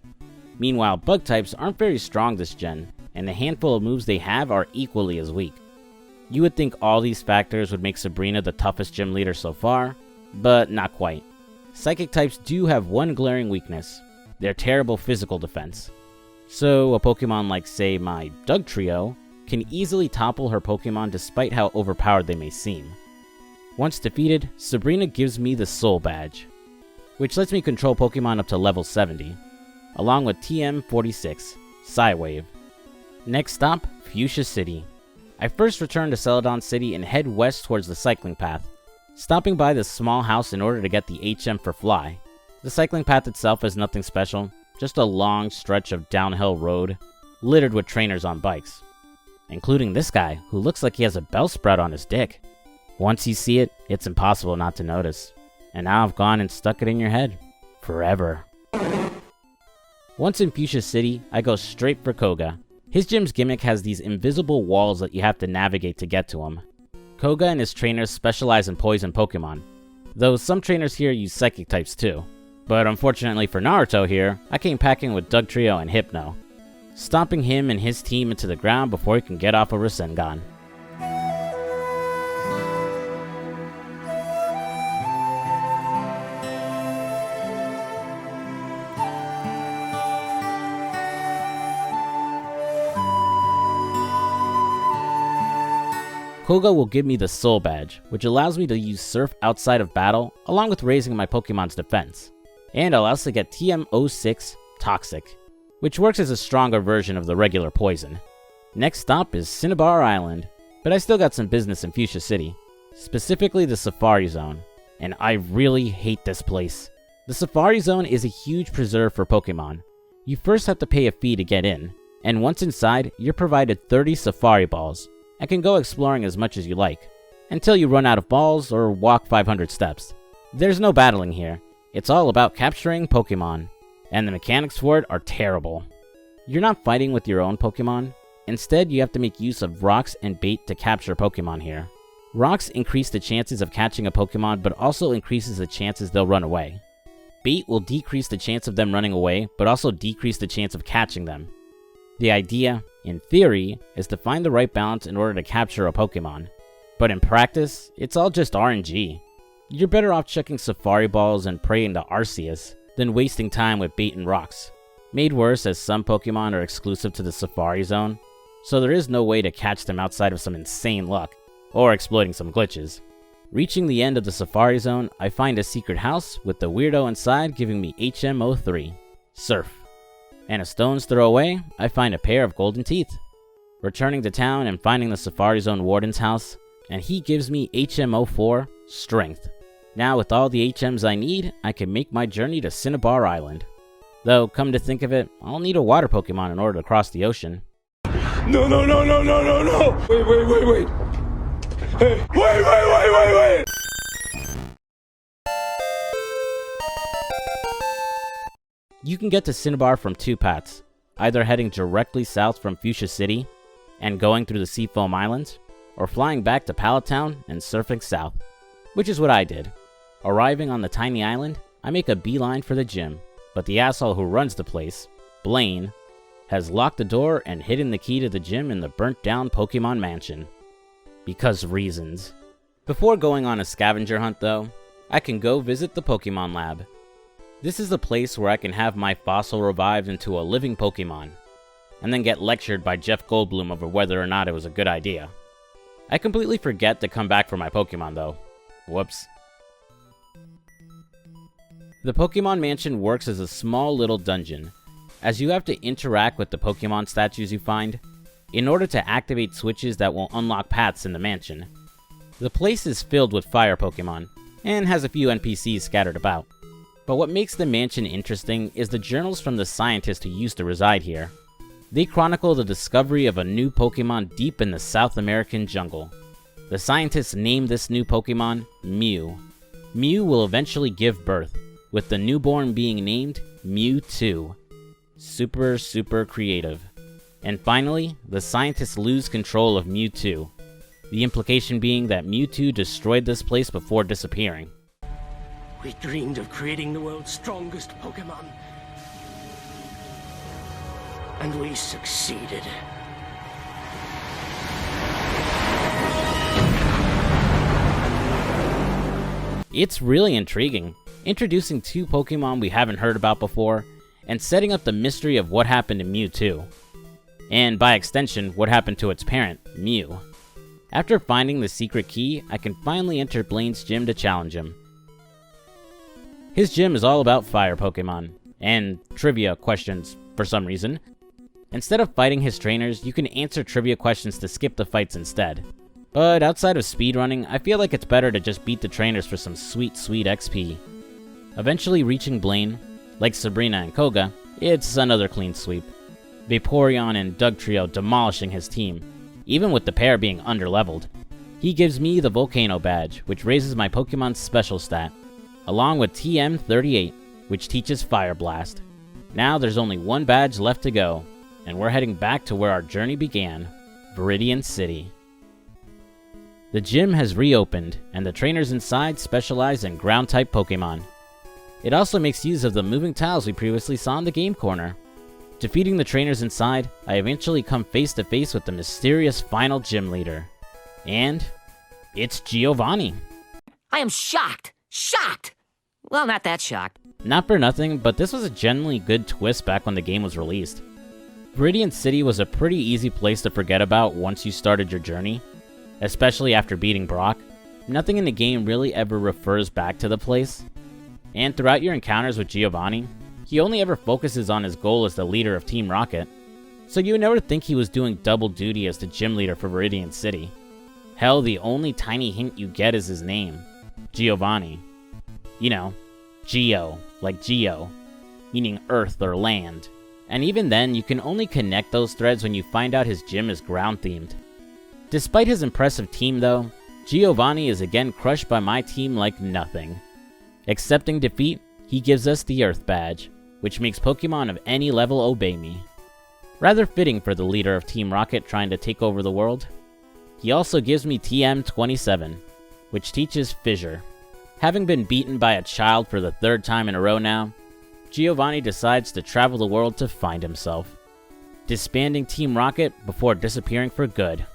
Meanwhile, Bug types aren't very strong this gen, and the handful of moves they have are equally as weak. You would think all these factors would make Sabrina the toughest gym leader so far, but not quite. Psychic types do have one glaring weakness, their terrible physical defense. So a Pokemon like, say, my Dugtrio can easily topple her Pokemon despite how overpowered they may seem. Once defeated, Sabrina gives me the Soul Badge, which lets me control Pokemon up to level 70, along with TM46, Psywave. Next stop, Fuchsia City. I first return to Celadon City and head west towards the cycling path, stopping by this small house in order to get the HM for Fly. The cycling path itself is nothing special, just a long stretch of downhill road, littered with trainers on bikes. Including this guy, who looks like he has a Bellsprout on his dick. Once you see it, it's impossible not to notice. And now I've gone and stuck it in your head. Forever. Once in Fuchsia City, I go straight for Koga. His gym's gimmick has these invisible walls that you have to navigate to get to him. Koga and his trainers specialize in poison Pokemon, though some trainers here use Psychic types too. But unfortunately for Naruto here, I came packing with Dugtrio and Hypno, stomping him and his team into the ground before he can get off a Rasengan. Koga will give me the Soul Badge, which allows me to use Surf outside of battle, along with raising my Pokemon's defense. And I'll also get TM06 Toxic, which works as a stronger version of the regular poison. Next stop is Cinnabar Island, but I still got some business in Fuchsia City, specifically the Safari Zone, and I really hate this place. The Safari Zone is a huge preserve for Pokemon. You first have to pay a fee to get in, and once inside, you're provided 30 Safari Balls, and can go exploring as much as you like, until you run out of balls or walk 500 steps. There's no battling here, it's all about capturing Pokemon, and the mechanics for it are terrible. You're not fighting with your own Pokemon, instead you have to make use of rocks and bait to capture Pokemon here. Rocks increase the chances of catching a Pokemon, but also increases the chances they'll run away. Bait will decrease the chance of them running away, but also decrease the chance of catching them. The idea, in theory, is to find the right balance in order to capture a Pokemon. But in practice, it's all just RNG. You're better off checking Safari Balls and praying to Arceus than wasting time with bait and rocks. Made worse as some Pokemon are exclusive to the Safari Zone, so there is no way to catch them outside of some insane luck, or exploiting some glitches. Reaching the end of the Safari Zone, I find a secret house with the weirdo inside giving me HM03, Surf. And a stone's throw away, I find a pair of golden teeth. Returning to town and finding the Safari Zone Warden's house, and he gives me HM04, Strength. Now with all the HMs I need, I can make my journey to Cinnabar Island. Though, come to think of it, I'll need a water Pokemon in order to cross the ocean. No! Wait! Hey, wait! You can get to Cinnabar from 2 paths, either heading directly south from Fuchsia City and going through the Seafoam Islands, or flying back to Pallet Town and surfing south, which is what I did. Arriving on the tiny island, I make a beeline for the gym, but the asshole who runs the place, Blaine, has locked the door and hidden the key to the gym in the burnt down Pokemon Mansion. Because reasons. Before going on a scavenger hunt though, I can go visit the Pokemon Lab. This is the place where I can have my fossil revived into a living Pokemon, and then get lectured by Jeff Goldblum over whether or not it was a good idea. I completely forget to come back for my Pokemon though. Whoops. The Pokemon Mansion works as a small little dungeon, as you have to interact with the Pokemon statues you find in order to activate switches that will unlock paths in the mansion. The place is filled with fire Pokemon, and has a few NPCs scattered about. But what makes the mansion interesting is the journals from the scientists who used to reside here. They chronicle the discovery of a new Pokemon deep in the South American jungle. The scientists named this new Pokemon Mew. Mew will eventually give birth, with the newborn being named Mewtwo. Super creative. And finally, the scientists lose control of Mewtwo. The implication being that Mewtwo destroyed this place before disappearing. We dreamed of creating the world's strongest Pokemon. And we succeeded. It's really intriguing, introducing two Pokemon we haven't heard about before, and setting up the mystery of what happened to Mewtwo. And by extension, what happened to its parent, Mew. After finding the secret key, I can finally enter Blaine's gym to challenge him. His gym is all about fire Pokemon, and trivia questions for some reason. Instead of fighting his trainers, you can answer trivia questions to skip the fights instead. But outside of speedrunning, I feel like it's better to just beat the trainers for some sweet XP. Eventually reaching Blaine, like Sabrina and Koga, it's another clean sweep. Vaporeon and Dugtrio demolishing his team, even with the pair being underleveled. He gives me the Volcano badge, which raises my Pokemon's special stat, along with TM38, which teaches Fire Blast. Now there's only one badge left to go, and we're heading back to where our journey began, Viridian City. The gym has reopened, and the trainers inside specialize in ground-type Pokemon. It also makes use of the moving tiles we previously saw in the game corner. Defeating the trainers inside, I eventually come face to face with the mysterious final gym leader. And it's Giovanni. I am shocked! Shocked! Well, not that shocked. Not for nothing, but this was a genuinely good twist back when the game was released. Viridian City was a pretty easy place to forget about once you started your journey, especially after beating Brock. Nothing in the game really ever refers back to the place. And throughout your encounters with Giovanni, he only ever focuses on his goal as the leader of Team Rocket, so you would never think he was doing double duty as the gym leader for Viridian City. Hell, the only tiny hint you get is his name, Giovanni. You know, Geo, like Geo, meaning Earth or land. And even then, you can only connect those threads when you find out his gym is ground-themed. Despite his impressive team though, Giovanni is again crushed by my team like nothing. Accepting defeat, he gives us the Earth badge, which makes Pokemon of any level obey me. Rather fitting for the leader of Team Rocket trying to take over the world. He also gives me TM27, which teaches Fissure. Having been beaten by a child for the third time in a row now, Giovanni decides to travel the world to find himself, disbanding Team Rocket before disappearing for good.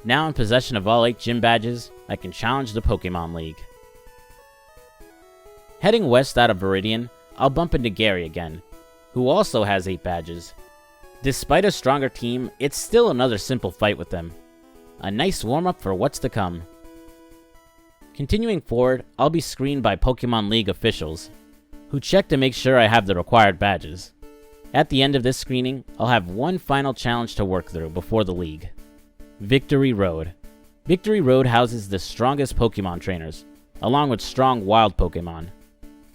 Now in possession of all 8 gym badges, I can challenge the Pokemon League. Heading west out of Viridian, I'll bump into Gary again, who also has 8 badges. Despite a stronger team, it's still another simple fight with them. A nice warm-up for what's to come. Continuing forward, I'll be screened by Pokemon League officials, who check to make sure I have the required badges. At the end of this screening, I'll have one final challenge to work through before the league. Victory Road. Victory Road houses the strongest Pokemon trainers, along with strong wild Pokemon.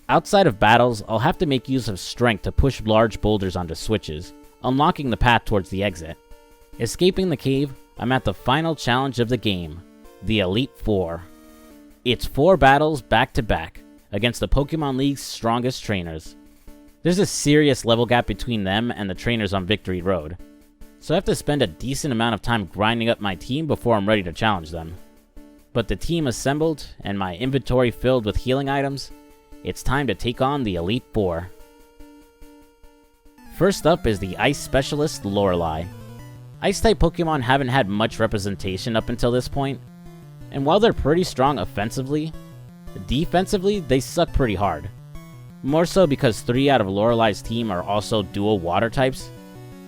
Outside of battles, I'll have to make use of strength to push large boulders onto switches, unlocking the path towards the exit. Escaping the cave, I'm at the final challenge of the game, the Elite Four. It's 4 battles back to back, against the Pokemon League's strongest trainers. There's a serious level gap between them and the trainers on Victory Road, so I have to spend a decent amount of time grinding up my team before I'm ready to challenge them. But the team assembled, and my inventory filled with healing items, it's time to take on the Elite Four. First up is the Ice Specialist Lorelei. Ice-type Pokemon haven't had much representation up until this point, and while they're pretty strong offensively, defensively they suck pretty hard. More so because 3 out of Lorelei's team are also dual water types,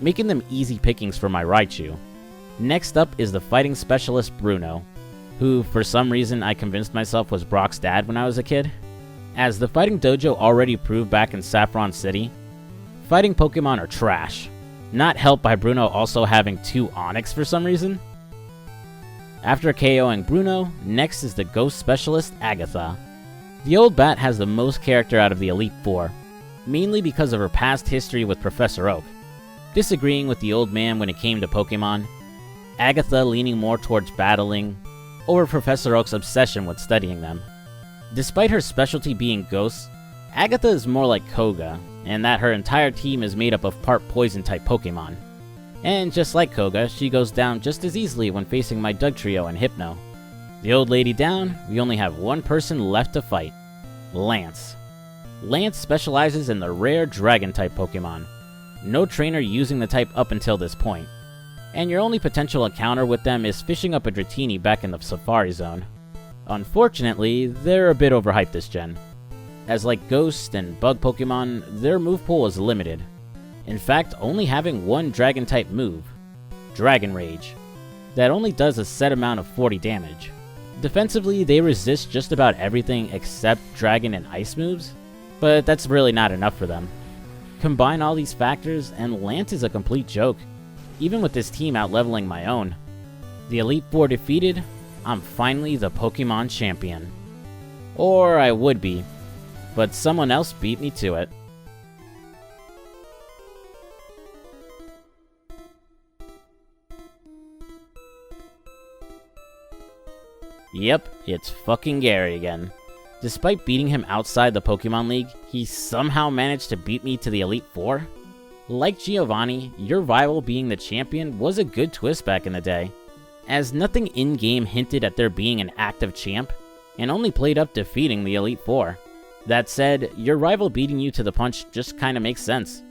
making them easy pickings for my Raichu. Next up is the Fighting Specialist Bruno, who for some reason I convinced myself was Brock's dad when I was a kid. As the Fighting Dojo already proved back in Saffron City, fighting Pokemon are trash, not helped by Bruno also having 2 Onix for some reason. After KOing Bruno, next is the Ghost Specialist Agatha. The old bat has the most character out of the Elite Four, mainly because of her past history with Professor Oak. Disagreeing with the old man when it came to Pokemon, Agatha leaning more towards battling over Professor Oak's obsession with studying them. Despite her specialty being ghosts, Agatha is more like Koga, and that her entire team is made up of part poison-type Pokemon. And just like Koga, she goes down just as easily when facing my Dugtrio and Hypno. The old lady down, we only have one person left to fight, Lance. Lance specializes in the rare Dragon-type Pokemon. No trainer using the type up until this point, and your only potential encounter with them is fishing up a Dratini back in the Safari Zone. Unfortunately, they're a bit overhyped this gen, as like Ghost and Bug Pokemon, their move pool is limited. In fact, only having one Dragon-type move, Dragon Rage, that only does a set amount of 40 damage. Defensively, they resist just about everything except Dragon and Ice moves, but that's really not enough for them. Combine all these factors, and Lance is a complete joke, even with this team out-leveling my own. The Elite Four defeated, I'm finally the Pokemon champion. Or I would be, but someone else beat me to it. Yep, it's fucking Gary again. Despite beating him outside the Pokemon League, he somehow managed to beat me to the Elite Four? Like Giovanni, your rival being the champion was a good twist back in the day, as nothing in-game hinted at there being an active champ, and only played up defeating the Elite Four. That said, your rival beating you to the punch just kinda makes sense.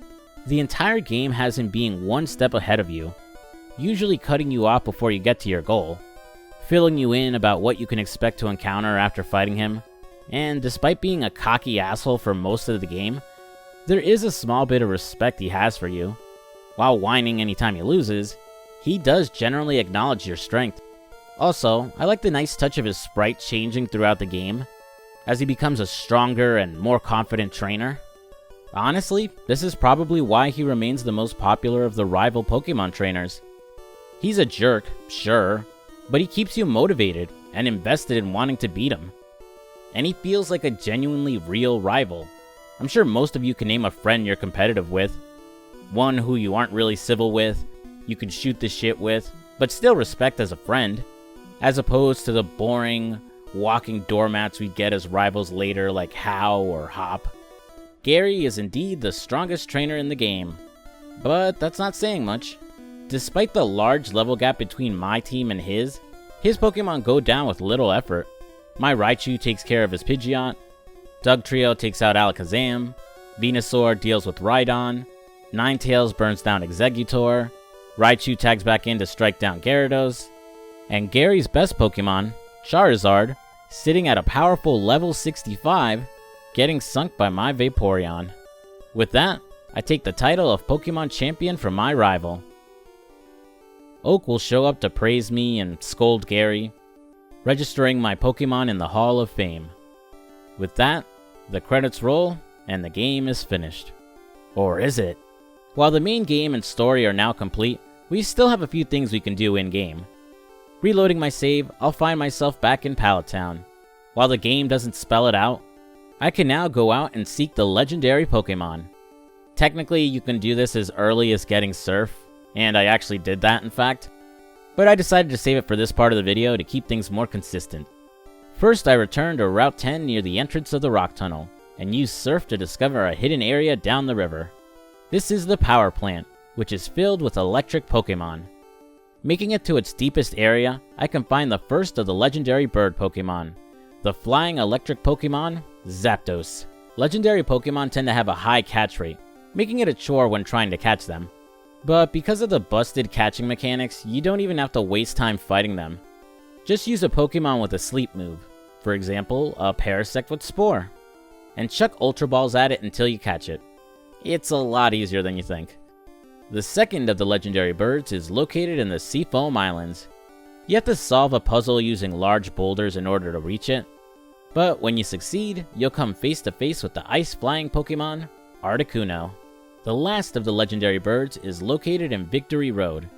The entire game has him being one step ahead of you, usually cutting you off before you get to your goal, filling you in about what you can expect to encounter after fighting him, and despite being a cocky asshole for most of the game, there is a small bit of respect he has for you. While whining anytime he loses, he does generally acknowledge your strength. Also, I like the nice touch of his sprite changing throughout the game, as he becomes a stronger and more confident trainer. Honestly, this is probably why he remains the most popular of the rival Pokemon trainers. He's a jerk, sure, but he keeps you motivated and invested in wanting to beat him. And he feels like a genuinely real rival. I'm sure most of you can name a friend you're competitive with, one who you aren't really civil with, you can shoot the shit with, but still respect as a friend, as opposed to the boring, walking doormats we get as rivals later like How or Hop. Gary is indeed the strongest trainer in the game, but that's not saying much. Despite the large level gap between my team and his Pokemon go down with little effort. My Raichu takes care of his Pidgeot, Dugtrio takes out Alakazam, Venusaur deals with Rhydon, Ninetales burns down Exeggutor, Raichu tags back in to strike down Gyarados, and Gary's best Pokemon, Charizard, sitting at a powerful level 65, getting sunk by my Vaporeon. With that, I take the title of Pokemon Champion from my rival. Oak will show up to praise me and scold Gary, registering my Pokemon in the Hall of Fame. With that, the credits roll, and the game is finished. Or is it? While the main game and story are now complete, we still have a few things we can do in-game. Reloading my save, I'll find myself back in Pallet Town. While the game doesn't spell it out, I can now go out and seek the legendary Pokemon. Technically, you can do this as early as getting Surf, and I actually did that in fact, but I decided to save it for this part of the video to keep things more consistent. First, I returned to Route 10 near the entrance of the Rock Tunnel, and used Surf to discover a hidden area down the river. This is the Power Plant, which is filled with electric Pokemon. Making it to its deepest area, I can find the first of the legendary bird Pokemon, the flying electric Pokemon, Zapdos. Legendary Pokemon tend to have a high catch rate, making it a chore when trying to catch them. But because of the busted catching mechanics, you don't even have to waste time fighting them. Just use a Pokemon with a sleep move, for example, a Parasect with Spore, and chuck Ultra Balls at it until you catch it. It's a lot easier than you think. The second of the legendary birds is located in the Seafoam Islands. You have to solve a puzzle using large boulders in order to reach it, but when you succeed, you'll come face to face with the ice-flying Pokemon, Articuno. The last of the legendary birds is located in Victory Road.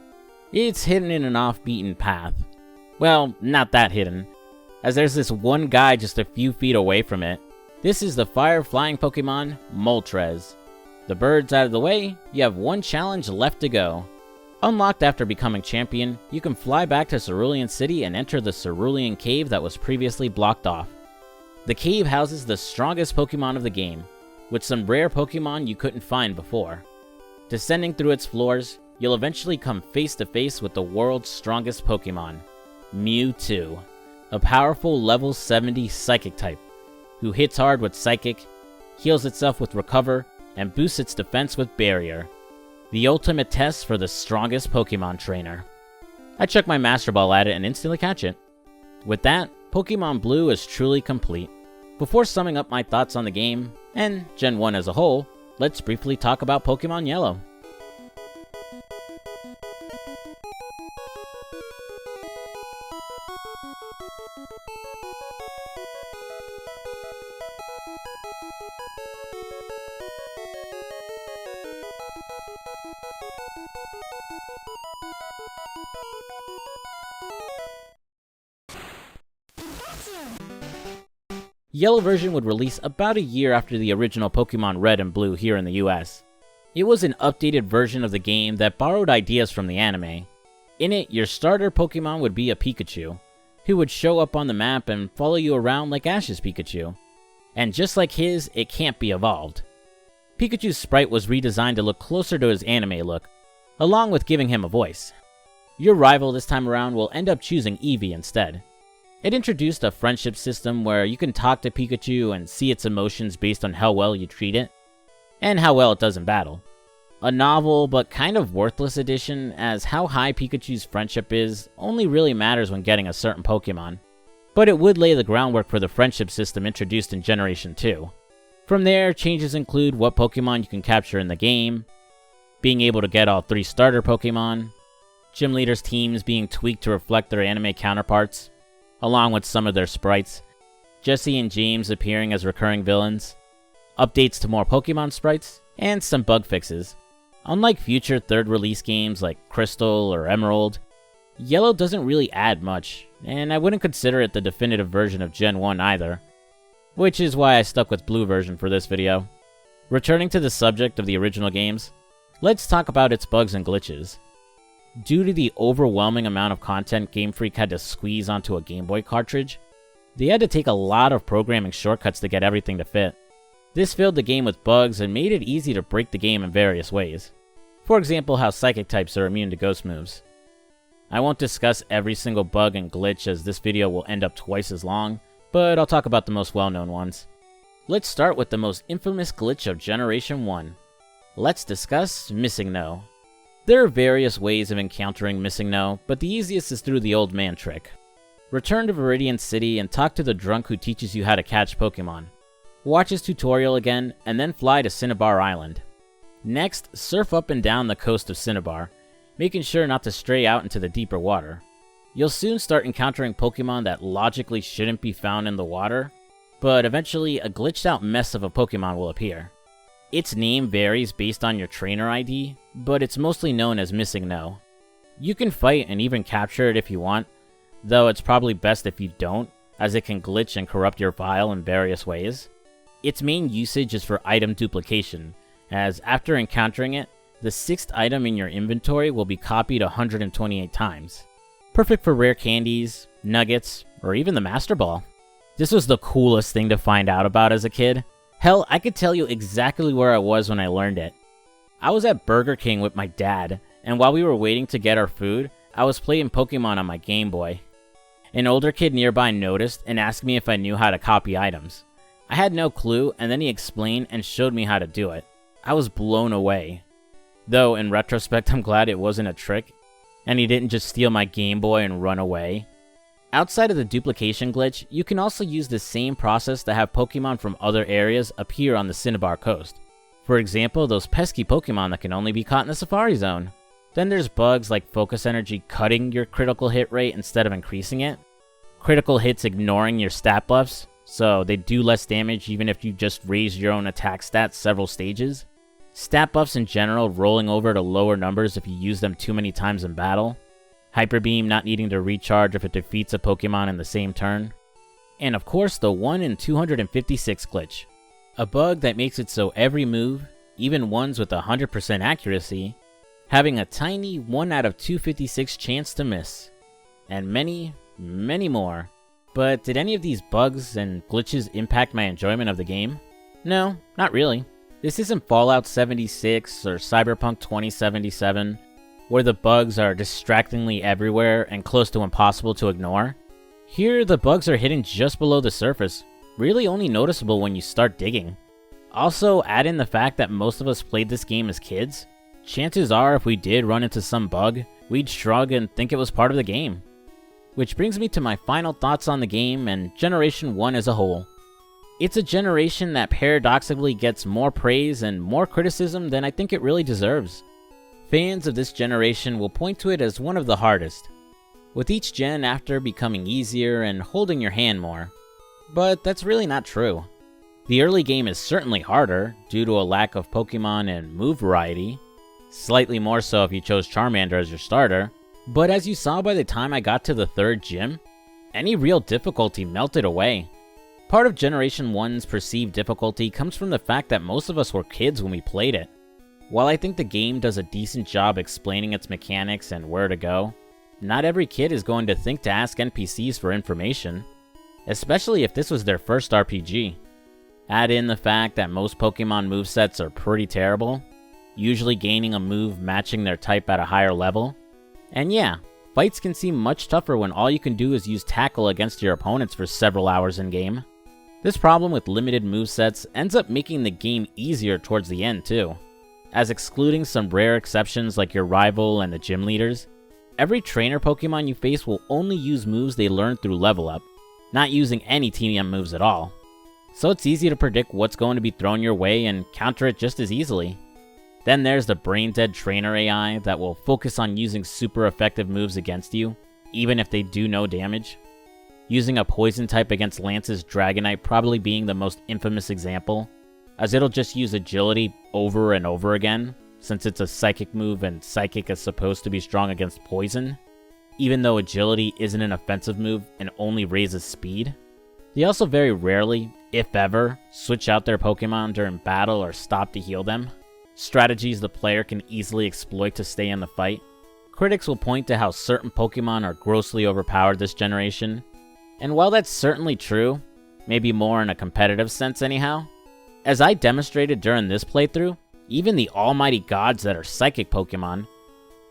It's hidden in an off-beaten path. Well, not that hidden, as there's this one guy just a few feet away from it. This is the fire-flying Pokemon, Moltres. The bird's out of the way, you have one challenge left to go. Unlocked after becoming champion, you can fly back to Cerulean City and enter the Cerulean Cave that was previously blocked off. The cave houses the strongest Pokemon of the game, with some rare Pokemon you couldn't find before. Descending through its floors, you'll eventually come face to face with the world's strongest Pokemon, Mewtwo, a powerful level 70 Psychic type, who hits hard with Psychic, heals itself with Recover, and boosts its defense with Barrier. The ultimate test for the strongest Pokemon trainer. I chuck my Master Ball at it and instantly catch it. With that, Pokemon Blue is truly complete. Before summing up my thoughts on the game, and Gen 1 as a whole, let's briefly talk about Pokemon Yellow. Yellow version would release about a year after the original Pokemon Red and Blue here in the US. It was an updated version of the game that borrowed ideas from the anime. In it, your starter Pokemon would be a Pikachu, who would show up on the map and follow you around like Ash's Pikachu. And just like his, it can't be evolved. Pikachu's sprite was redesigned to look closer to his anime look, along with giving him a voice. Your rival this time around will end up choosing Eevee instead. It introduced a friendship system where you can talk to Pikachu and see its emotions based on how well you treat it, and how well it does in battle. A novel but kind of worthless addition, as how high Pikachu's friendship is only really matters when getting a certain Pokemon. But it would lay the groundwork for the friendship system introduced in Generation 2. From there, changes include what Pokemon you can capture in the game, being able to get all 3 starter Pokemon, gym leaders' teams being tweaked to reflect their anime counterparts, along with some of their sprites, Jesse and James appearing as recurring villains, updates to more Pokemon sprites, and some bug fixes. Unlike future third release games like Crystal or Emerald, Yellow doesn't really add much, and I wouldn't consider it the definitive version of Gen 1 either, which is why I stuck with Blue version for this video. Returning to the subject of the original games, let's talk about its bugs and glitches. Due to the overwhelming amount of content Game Freak had to squeeze onto a Game Boy cartridge, they had to take a lot of programming shortcuts to get everything to fit. This filled the game with bugs and made it easy to break the game in various ways. For example, how Psychic types are immune to ghost moves. I won't discuss every single bug and glitch as this video will end up twice as long, but I'll talk about the most well-known ones. Let's start with the most infamous glitch of Generation 1. Let's discuss Missing No. There are various ways of encountering Missing No, but the easiest is through the old man trick. Return to Viridian City and talk to the drunk who teaches you how to catch Pokemon. Watch his tutorial again, and then fly to Cinnabar Island. Next, surf up and down the coast of Cinnabar, making sure not to stray out into the deeper water. You'll soon start encountering Pokemon that logically shouldn't be found in the water, but eventually a glitched out mess of a Pokemon will appear. Its name varies based on your trainer ID, but it's mostly known as Missing No. You can fight and even capture it if you want, though it's probably best if you don't, as it can glitch and corrupt your file in various ways. Its main usage is for item duplication, as after encountering it, the 6th item in your inventory will be copied 128 times. Perfect for rare candies, nuggets, or even the Master Ball. This was the coolest thing to find out about as a kid. Hell, I could tell you exactly where I was when I learned it. I was at Burger King with my dad, and while we were waiting to get our food, I was playing Pokemon on my Game Boy. An older kid nearby noticed and asked me if I knew how to copy items. I had no clue, and then he explained and showed me how to do it. I was blown away. Though, in retrospect, I'm glad it wasn't a trick, and he didn't just steal my Game Boy and run away. Outside of the duplication glitch, you can also use the same process to have Pokemon from other areas appear on the Cinnabar Coast. For example, those pesky Pokemon that can only be caught in the Safari Zone. Then there's bugs like Focus Energy cutting your critical hit rate instead of increasing it. Critical hits ignoring your stat buffs, so they do less damage even if you just raise your own attack stats several stages. Stat buffs in general rolling over to lower numbers if you use them too many times in battle. Hyper Beam not needing to recharge if it defeats a Pokemon in the same turn. And of course the 1 in 256 glitch. A bug that makes it so every move, even ones with 100% accuracy, having a tiny 1 out of 256 chance to miss. And many, many more. But did any of these bugs and glitches impact my enjoyment of the game? No, not really. This isn't Fallout 76 or Cyberpunk 2077, where the bugs are distractingly everywhere and close to impossible to ignore. Here, the bugs are hidden just below the surface, really only noticeable when you start digging. Also, add in the fact that most of us played this game as kids. Chances are, if we did run into some bug, we'd shrug and think it was part of the game. Which brings me to my final thoughts on the game and Generation 1 as a whole. It's a generation that paradoxically gets more praise and more criticism than I think it really deserves. Fans of this generation will point to it as one of the hardest, with each gen after becoming easier and holding your hand more. But that's really not true. The early game is certainly harder, due to a lack of Pokemon and move variety, slightly more so if you chose Charmander as your starter, but as you saw by the time I got to the 3rd gym, any real difficulty melted away. Part of Generation 1's perceived difficulty comes from the fact that most of us were kids when we played it. While I think the game does a decent job explaining its mechanics and where to go, not every kid is going to think to ask NPCs for information, especially if this was their first RPG. Add in the fact that most Pokemon movesets are pretty terrible, usually gaining a move matching their type at a higher level. And yeah, fights can seem much tougher when all you can do is use Tackle against your opponents for several hours in-game. This problem with limited movesets ends up making the game easier towards the end too, as excluding some rare exceptions like your rival and the gym leaders, every trainer Pokemon you face will only use moves they learned through level up, not using any TM moves at all. So it's easy to predict what's going to be thrown your way and counter it just as easily. Then there's the brain dead trainer AI that will focus on using super effective moves against you, even if they do no damage. Using a poison type against Lance's Dragonite probably being the most infamous example, as it'll just use agility over and over again, since it's a psychic move and psychic is supposed to be strong against poison, even though agility isn't an offensive move and only raises speed. They also very rarely, if ever, switch out their Pokemon during battle or stop to heal them, strategies the player can easily exploit to stay in the fight. Critics will point to how certain Pokemon are grossly overpowered this generation, and while that's certainly true, maybe more in a competitive sense anyhow, as I demonstrated during this playthrough, even the almighty gods that are psychic Pokemon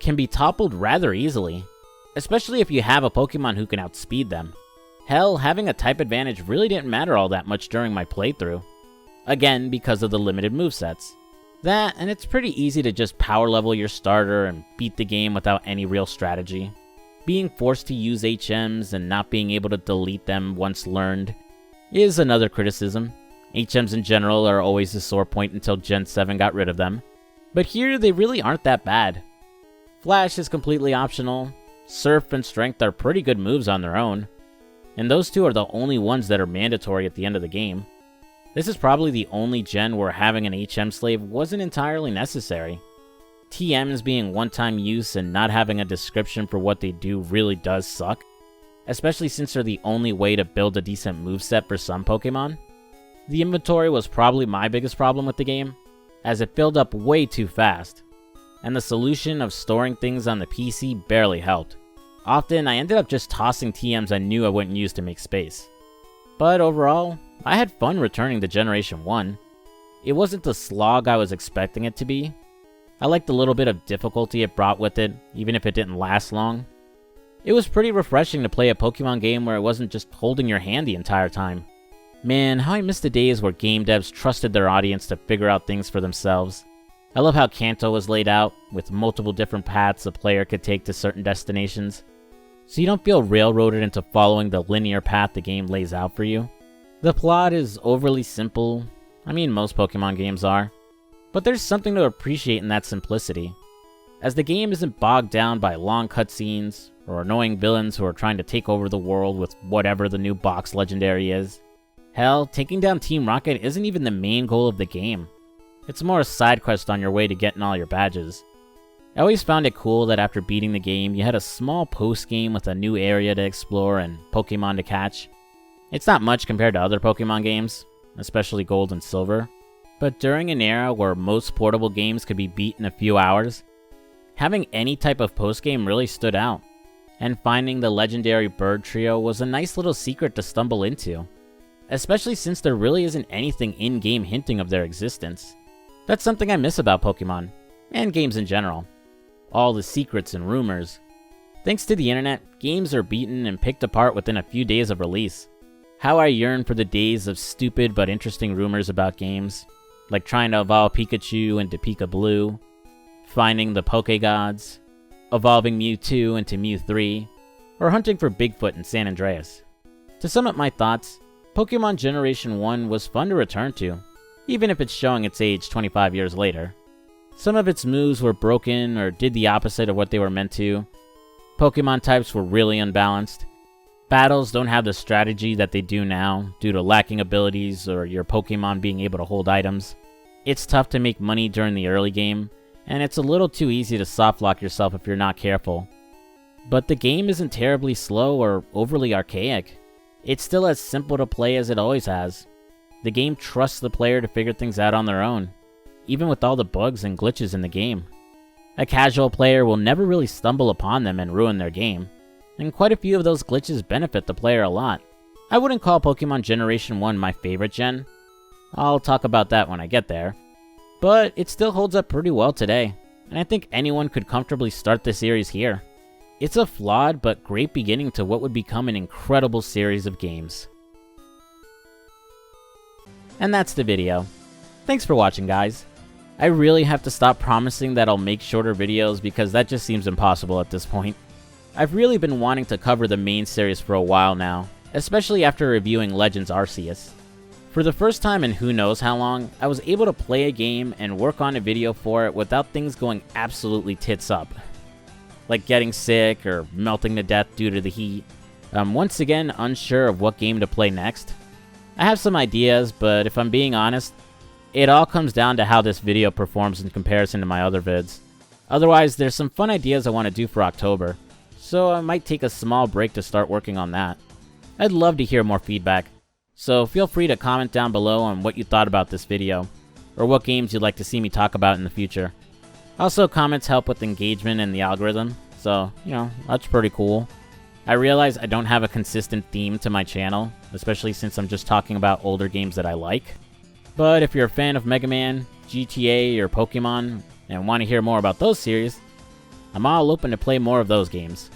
can be toppled rather easily, especially if you have a Pokemon who can outspeed them. Hell, having a type advantage really didn't matter all that much during my playthrough, again because of the limited movesets. That, and it's pretty easy to just power level your starter and beat the game without any real strategy. Being forced to use HMs and not being able to delete them once learned is another criticism. HMs in general are always a sore point until Gen 7 got rid of them, but here they really aren't that bad. Flash is completely optional, Surf and Strength are pretty good moves on their own, and those two are the only ones that are mandatory at the end of the game. This is probably the only gen where having an HM slave wasn't entirely necessary. TMs being one-time use and not having a description for what they do really does suck, especially since they're the only way to build a decent moveset for some Pokemon. The inventory was probably my biggest problem with the game, as it filled up way too fast, and the solution of storing things on the PC barely helped. Often I ended up just tossing TMs I knew I wouldn't use to make space. But overall, I had fun returning to Generation 1. It wasn't the slog I was expecting it to be. I liked the little bit of difficulty it brought with it, even if it didn't last long. It was pretty refreshing to play a Pokemon game where it wasn't just holding your hand the entire time. Man, how I miss the days where game devs trusted their audience to figure out things for themselves. I love how Kanto was laid out, with multiple different paths a player could take to certain destinations, so you don't feel railroaded into following the linear path the game lays out for you. The plot is overly simple. I mean, most Pokemon games are. But there's something to appreciate in that simplicity, as the game isn't bogged down by long cutscenes or annoying villains who are trying to take over the world with whatever the new box legendary is. Hell, taking down Team Rocket isn't even the main goal of the game. It's more a side quest on your way to getting all your badges. I always found it cool that after beating the game, you had a small post-game with a new area to explore and Pokemon to catch. It's not much compared to other Pokemon games, especially Gold and Silver, but during an era where most portable games could be beat in a few hours, having any type of post-game really stood out, and finding the legendary bird trio was a nice little secret to stumble into, especially since there really isn't anything in-game hinting of their existence. That's something I miss about Pokemon, and games in general. All the secrets and rumors. Thanks to the internet, games are beaten and picked apart within a few days of release. How I yearn for the days of stupid but interesting rumors about games, like trying to evolve Pikachu into Pika-Blue, finding the Pokegods, evolving Mewtwo into Mew 3, or hunting for Bigfoot in San Andreas. To sum up my thoughts, Pokemon Generation 1 was fun to return to, even if it's showing its age 25 years later. Some of its moves were broken or did the opposite of what they were meant to. Pokemon types were really unbalanced. Battles don't have the strategy that they do now due to lacking abilities or your Pokemon being able to hold items. It's tough to make money during the early game, and it's a little too easy to softlock yourself if you're not careful. But the game isn't terribly slow or overly archaic. It's still as simple to play as it always has. The game trusts the player to figure things out on their own, even with all the bugs and glitches in the game. A casual player will never really stumble upon them and ruin their game, and quite a few of those glitches benefit the player a lot. I wouldn't call Pokemon Generation 1 my favorite gen. I'll talk about that when I get there. But it still holds up pretty well today, and I think anyone could comfortably start the series here. It's a flawed but great beginning to what would become an incredible series of games. And that's the video. Thanks for watching, guys. I really have to stop promising that I'll make shorter videos because that just seems impossible at this point. I've really been wanting to cover the main series for a while now, especially after reviewing Legends Arceus. For the first time in who knows how long, I was able to play a game and work on a video for it without things going absolutely tits up. Like getting sick or melting to death due to the heat. I'm once again unsure of what game to play next. I have some ideas, but if I'm being honest, it all comes down to how this video performs in comparison to my other vids. Otherwise, there's some fun ideas I want to do for October, so I might take a small break to start working on that. I'd love to hear more feedback, so feel free to comment down below on what you thought about this video, or what games you'd like to see me talk about in the future. Also, comments help with engagement and the algorithm, so, that's pretty cool. I realize I don't have a consistent theme to my channel, especially since I'm just talking about older games that I like. But if you're a fan of Mega Man, GTA, or Pokemon, and want to hear more about those series, I'm all open to play more of those games.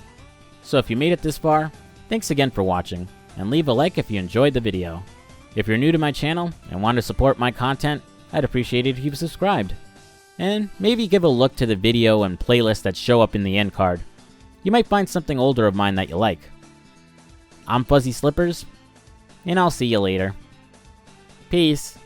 So if you made it this far, thanks again for watching, and leave a like if you enjoyed the video. If you're new to my channel and want to support my content, I'd appreciate it if you subscribed. And maybe give a look to the video and playlist that show up in the end card. You might find something older of mine that you like. I'm Fuzzy Slippers, and I'll see you later. Peace.